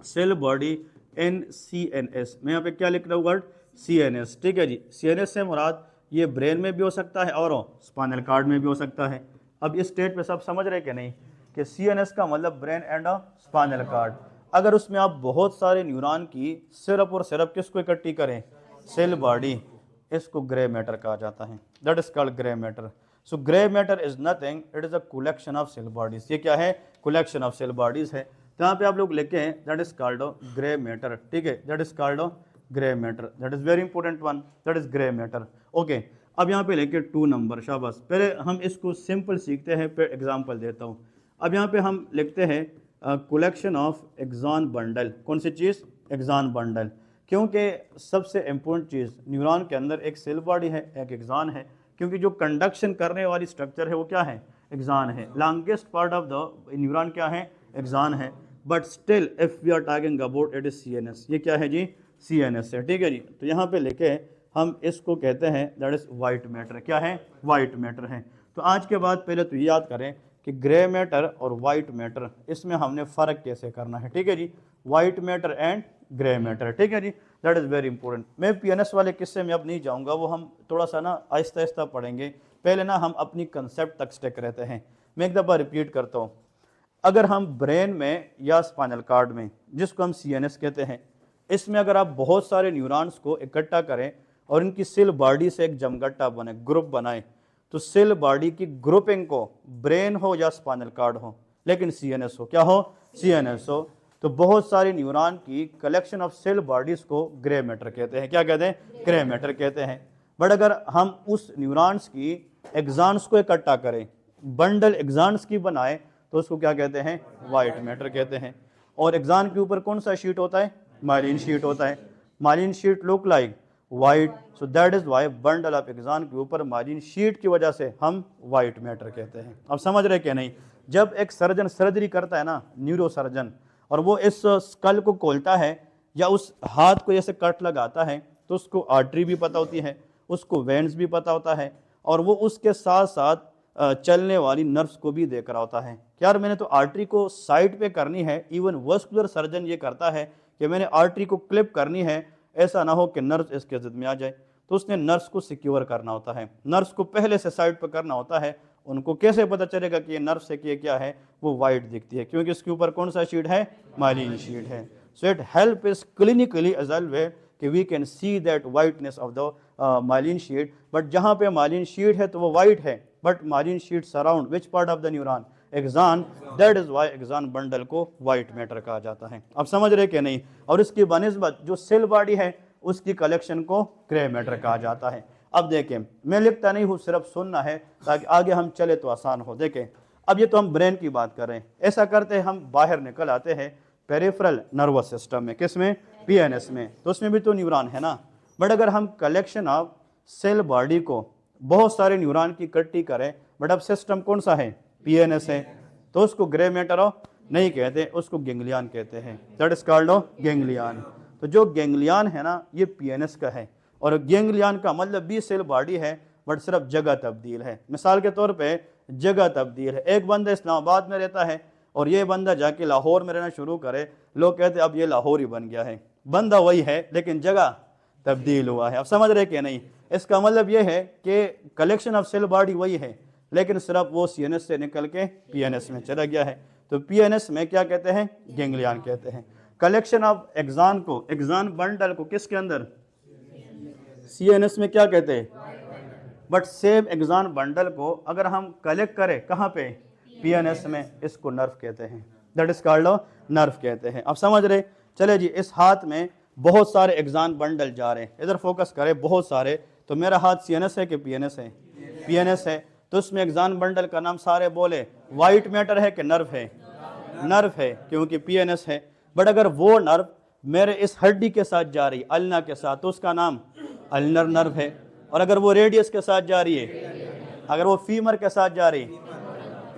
सेल बॉडी, NCNS, मैं यहाँ पे क्या लिख रहा हूँ वर्ड, CNS, ठीक है जी। CNS से मुराद ये ब्रेन में भी हो सकता है और स्पाइनल कार्ड में भी हो सकता है। अब इस स्टेट पे सब समझ रहे कि नहीं कि CNS का मतलब ब्रेन एंड स्पाइनल कार्ड। अगर उसमें आप बहुत सारे न्यूरॉन की सिर्फ और सिर्फ किसको इकट्ठी करें, सेल बॉडी, इसको ग्रे मैटर कहा जाता है, that is called grey matter. So grey matter is nothing, it is a collection of cell bodies. ये क्या है, कलेक्शन ऑफ सेल बॉडीज है। तो यहाँ पे आप लोग लिखे हैं that is called grey matter, ठीक है, that is called grey matter, that is very important one, that is grey matter. Okay, अब यहाँ पे लेके 2 नंबर, शाबाश। पहले हम इसको सिंपल सीखते हैं, फिर एग्जाम्पल देता हूँ। अब यहाँ पे हम लिखते हैं कलेक्शन ऑफ एक्सॉन बंडल। कौन सी चीज़, एक्सॉन बंडल, क्योंकि सबसे इम्पोर्टेंट चीज़ न्यूरॉन के अंदर एक सेल बॉडी है, एक एक्सॉन है, क्योंकि जो कंडक्शन करने वाली स्ट्रक्चर है वो क्या है, एक्सॉन है। Longest part of the neuron क्या है, एक्सॉन है। But still if we are talking about it is CNS, ये क्या है जी, CNS है, ठीक है जी। तो यहाँ पे लेके हम इसको कहते हैं दैट इज वाइट मैटर। क्या है, वाइट मैटर है। तो आज के बाद पहले तो याद करें कि ग्रे मैटर और वाइट मैटर, इसमें हमने फ़र्क कैसे करना है, ठीक है जी, white matter and grey matter, ठीक है जी, दैट इज़ वेरी इंपॉर्टेंट। मैं PNS वाले किस्से में अब नहीं जाऊंगा, वो हम थोड़ा सा ना आहिस्ता आहिस्ता पढ़ेंगे, पहले ना हम अपनी कंसेप्ट तक स्टिक रहते हैं। मैं एक दफ़ा रिपीट करता हूँ, अगर हम ब्रेन में या स्पाइनल कार्ड में, जिसको हम CNS कहते हैं, इसमें अगर आप बहुत सारे न्यूरॉन्स को इकट्ठा करें और इनकी सेल बॉडी से एक जमगट्टा बने, ग्रुप बनाए, तो सेल बॉडी की ग्रुपिंग को ब्रेन हो या स्पाइनल कार्ड हो, लेकिन CNS हो, क्या हो, CNS हो, तो बहुत सारे न्यूरॉन की कलेक्शन ऑफ सेल बॉडीज को ग्रे मैटर कहते हैं। क्या कहते हैं, ग्रे मैटर कहते हैं। बट अगर हम उस न्यूरॉन्स की एक्सॉन्स को इकट्ठा करें, बंडल एक्सॉन्स की बनाए, तो उसको क्या कहते हैं, वाइट मैटर कहते हैं। और एक्सॉन के ऊपर कौन सा शीट होता है, माइलिन शीट होता है। Myelin sheet look like white, so that is why bundle of axon के ऊपर माइलिन शीट की वजह से हम वाइट मैटर कहते हैं। अब समझ रहे क्या नहीं, जब एक सर्जन सर्जरी करता है ना, न्यूरो सर्जन, और वो इस स्कल को खोलता है या उस हाथ को जैसे कट लगाता है, तो उसको आर्टरी भी पता होती है, उसको वेन्स भी पता होता है, और वो उसके साथ साथ चलने वाली नर्व्स को भी देख रहा होता है। यार मैंने तो आर्टरी को साइड पे करनी है, इवन वस्कुलर सर्जन ये करता है कि मैंने आर्टरी को क्लिप करनी है, ऐसा ना हो कि नर्व्स इसके जिद में आ जाए, तो उसने नर्व्स को सिक्योर करना होता है, नर्व्स को पहले से साइड पर करना होता है। उनको कैसे पता चलेगा कि ये नर्व से कि क्या है, वो वाइट दिखती है, क्योंकि इसके ऊपर कौन सा शीट है, माइलिन शीट है। So it help is clinically as way कि we can see that whiteness of the myelin sheath. But जहाँ पे माइलिन शीट है तो वो वाइट है, but myelin sheath surround which part of the neuron, axon, that is why axon bundle को white matter कहा जाता है। अब समझ रहे कि नहीं। और इसकी बनिस्बत जो सेल बॉडी है उसकी कलेक्शन को ग्रे मैटर कहा जाता है। अब देखें, मैं लिखता नहीं हूँ, सिर्फ सुनना है ताकि आगे हम चले तो आसान हो। देखें, अब ये तो हम ब्रेन की बात कर रहे हैं, ऐसा करते हैं हम बाहर निकल आते हैं पेरिफेरल नर्वस सिस्टम में, किसमें, PNS में, तो उसमें भी तो न्यूरॉन है ना। बट अगर हम कलेक्शन ऑफ सेल बॉडी को बहुत सारे न्यूरॉन की इकट्ठी करें, बट अब सिस्टम कौन सा है, PNS है, तो उसको ग्रे मैटर नहीं कहते, उसको गेंगलियन कहते हैं, दैट इज कॉल्ड गेंगलियन। तो जो गेंगलियन है ना, ये PNS का है, और गेंगलियन का मतलब भी सेल बॉडी है, बट सिर्फ जगह तब्दील है। मिसाल के तौर पे जगह तब्दील है, एक बंदा इस्लामाबाद में रहता है और ये बंदा जाके लाहौर में रहना शुरू करे, लोग कहते हैं अब ये लाहौर ही बन गया है, बंदा वही है लेकिन जगह तब्दील हुआ है। अब समझ रहे कि नहीं। इसका मतलब ये है कि कलेक्शन ऑफ सेल बॉडी वही है, लेकिन सिर्फ वो CNS से निकल के PNS में चला गया है। तो PNS में क्या कहते हैं, गेंगलियन कहते हैं। कलेक्शन ऑफ एक्सॉन को, एक्सॉन बंडल को किसके अंदर, CNS में क्या कहते हैं, बट सेम एक्सॉन बंडल को अगर हम कलेक्ट करें कहाँ पे, PNS में, इसको नर्व कहते हैं, दैट इज कॉल्ड नर्व कहते हैं। अब समझ रहे। चले जी, इस हाथ में बहुत सारे एक्सॉन बंडल जा रहे हैं, इधर फोकस करें, बहुत सारे। तो मेरा हाथ CNS है कि PNS है, PNS है, तो उसमें एक्सॉन बंडल का नाम सारे बोले, वाइट मैटर है कि नर्व है, नर्व है, क्योंकि PNS है। बट अगर वो नर्व मेरे इस हड्डी के साथ जा रही, अल्ना के साथ, तो उसका नाम अल्नर नर्व है। और अगर वो रेडियस के साथ जा रही है, अगर वो फीमर के साथ जा रही,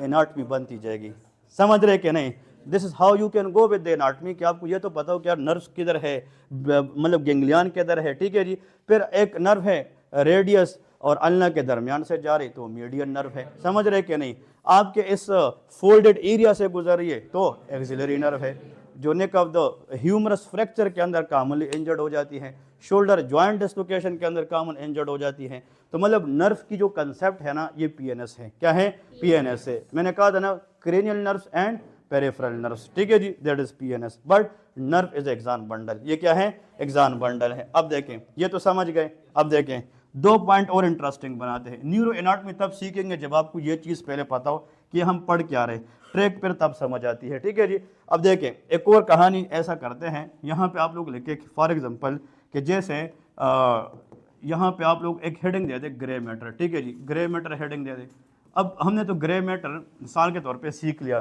एनाटमी बनती जाएगी। समझ रहे कि नहीं। This is how you can go with the anatomy, कि आपको ये तो पता हो कि यार नर्व्स किधर है, मतलब गेंगलियन किधर है, ठीक है जी। फिर एक नर्व है रेडियस और अल्ना के दरमियान से जा रही, तो मीडियन नर्व है, समझ रहे कि नहीं। आपके इस फोल्डेड एरिया से गुजर रही है तो एक्सिलरी नर्व है, जो neck of the humerus fracture के अंदर कॉमनली इंजर्ड हो जाती है, शोल्डर ज्वाइंट डिस्लोकेशन के अंदर कॉमन इंजर्ड हो जाती है। तो मतलब नर्व की जो कंसेप्ट है ना, ये पीएनएस है। क्या है? पीएनएस है। मैंने कहा था ना, cranial nerves and peripheral nerves, ठीक है जी, that is PNS. But nerve is axon bundle. ये क्या है? एक्सान बंडल है। अब देखें, ये तो समझ गए। अब देखें, 2 पॉइंट और इंटरेस्टिंग बनाते हैं। न्यूरो एनाटॉमी तब सीखेंगे जब आपको ये चीज़ पहले पता हो कि हम पढ़ क्या रहे, ट्रैक पर तब समझ आती है, ठीक है जी। अब देखें, एक और कहानी ऐसा करते हैं, यहाँ पे आप लोग लिखे फॉर एग्जांपल कि जैसे यहाँ पे आप लोग एक हेडिंग दे दे ग्रे मैटर, ठीक है जी, ग्रे मैटर हेडिंग दे दे। अब हमने तो ग्रे मैटर मिसाल के तौर पे सीख लिया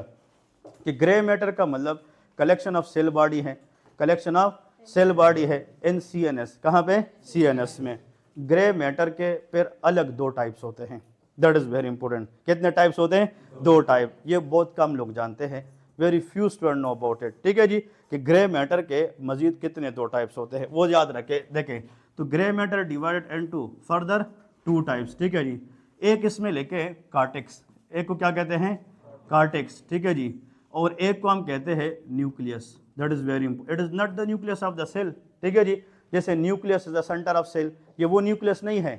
कि ग्रे मैटर का मतलब कलेक्शन ऑफ सेल बॉडी है, कलेक्शन ऑफ सेल बॉडी है इन सीएनएस। कहाँ पे? सीएनएस में। ग्रे मैटर के फिर अलग 2 टाइप्स होते हैं, दैट इज वेरी इंपॉर्टेंट। कितने टाइप्स होते हैं? 2 टाइप। ये बहुत कम लोग जानते हैं, very few student know about it, ठीक है जी, कि ग्रे मैटर के मजीद कितने 2 टाइप्स होते हैं, वो याद रखे। देखें, तो grey matter divided into further 2 types, ठीक है जी। एक इसमें लेके कार्टेक्स, एक को क्या कहते हैं? कार्टेक्स, ठीक है जी, और एक को हम कहते हैं nucleus, that is very important. It is not the nucleus of the cell, ठीक है जी। जैसे nucleus is the centre of cell, ये वो न्यूक्लियस नहीं है,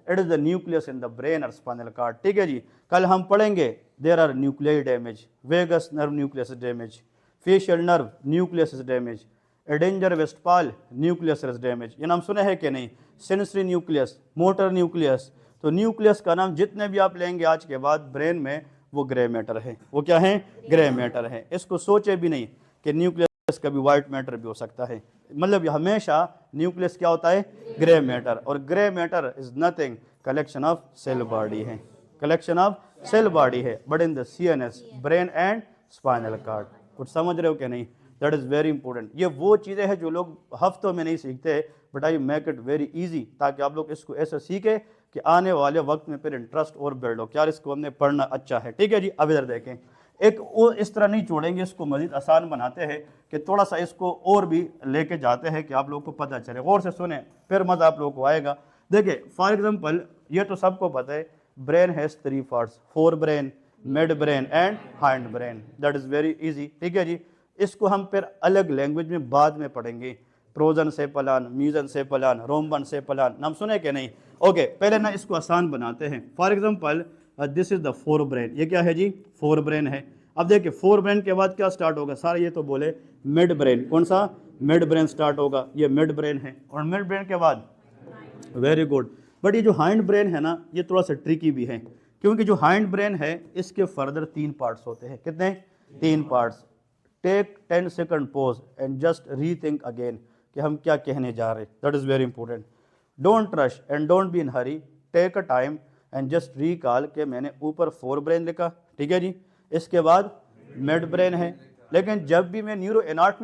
it is the nucleus in the brain और स्पाइनल कॉर्ड, ठीक है जी। कल हम पढ़ेंगे there are nuclear damage, vagus nerve nucleus damage, facial nerve nucleus is damage, Edinger Westphal nucleus is damage. ये नाम सुने हैं कि नहीं? Sensory nucleus, motor nucleus. तो न्यूक्लियस का नाम जितने भी आप लेंगे आज के बाद ब्रेन में, वो ग्रे मैटर है। वो क्या है? ग्रे मैटर है। इसको सोचे भी नहीं कि न्यूक्लियस कभी वाइट मैटर भी हो सकता है, मतलब हमेशा न्यूक्लियस क्या होता है? Grey matter. और grey matter is nothing, collection of cell body है, कलेक्शन ऑफ सेल बॉडी है, but in the CNS, brain and spinal cord. कुछ समझ रहे हो कि नहीं? That is very important. ये वो चीज़ें हैं जो लोग हफ्तों में नहीं सीखते, but I make it very easy, ताकि आप लोग इसको ऐसे सीखे कि आने वाले वक्त में फिर इंटरेस्ट और बिल्ड हो, क्या इसको हमने पढ़ना अच्छा है, ठीक है जी। अब इधर देखें, एक वो इस तरह नहीं छोड़ेंगे, इसको मजीद आसान बनाते हैं कि थोड़ा सा इसको और भी लेके जाते हैं कि आप लोगों को पता चले। गौर से सुने, फिर मज़ा आप लोगों को आएगा। देखिए फॉर एग्जांपल, ये तो सबको पता है, brain has 3 parts, fore brain, mid brain and hind brain, that is very easy, ठीक है जी। इसको हम फिर अलग लैंग्वेज में बाद में पढ़ेंगे, प्रोजन से पलान, म्यूजन से पलान, रोमबन से पलान, नाम सुने कि नहीं? ओके, पहले ना इसको आसान बनाते हैं। For example, this is the fore brain, ये क्या है जी? फोर ब्रेन है। अब देखिए, फोर ब्रेन के बाद क्या स्टार्ट होगा? सारे ये तो बोले मिड ब्रेन, कौन सा? मिड ब्रेन स्टार्ट होगा, ये मिड ब्रेन है। और मिड ब्रेन के बाद, वेरी गुड, बट ये जो हाइंड ब्रेन है ना, ये थोड़ा सा ट्रिकी भी है, क्योंकि जो हाइंड ब्रेन है इसके फर्दर 3 पार्ट्स होते हैं। कितने? 3 parts. Take 10 second pause and just rethink again कि हम क्या कहने जा रहे हैं, that is very important. Don't rush and don't be in hurry, take a time and just recall के मैंने ऊपर फोर ब्रेन लिखा, ठीक है जी। इसके बाद मिड ब्रेन है, लेकिन जब भी मैं न्यूरो एनाटॉमी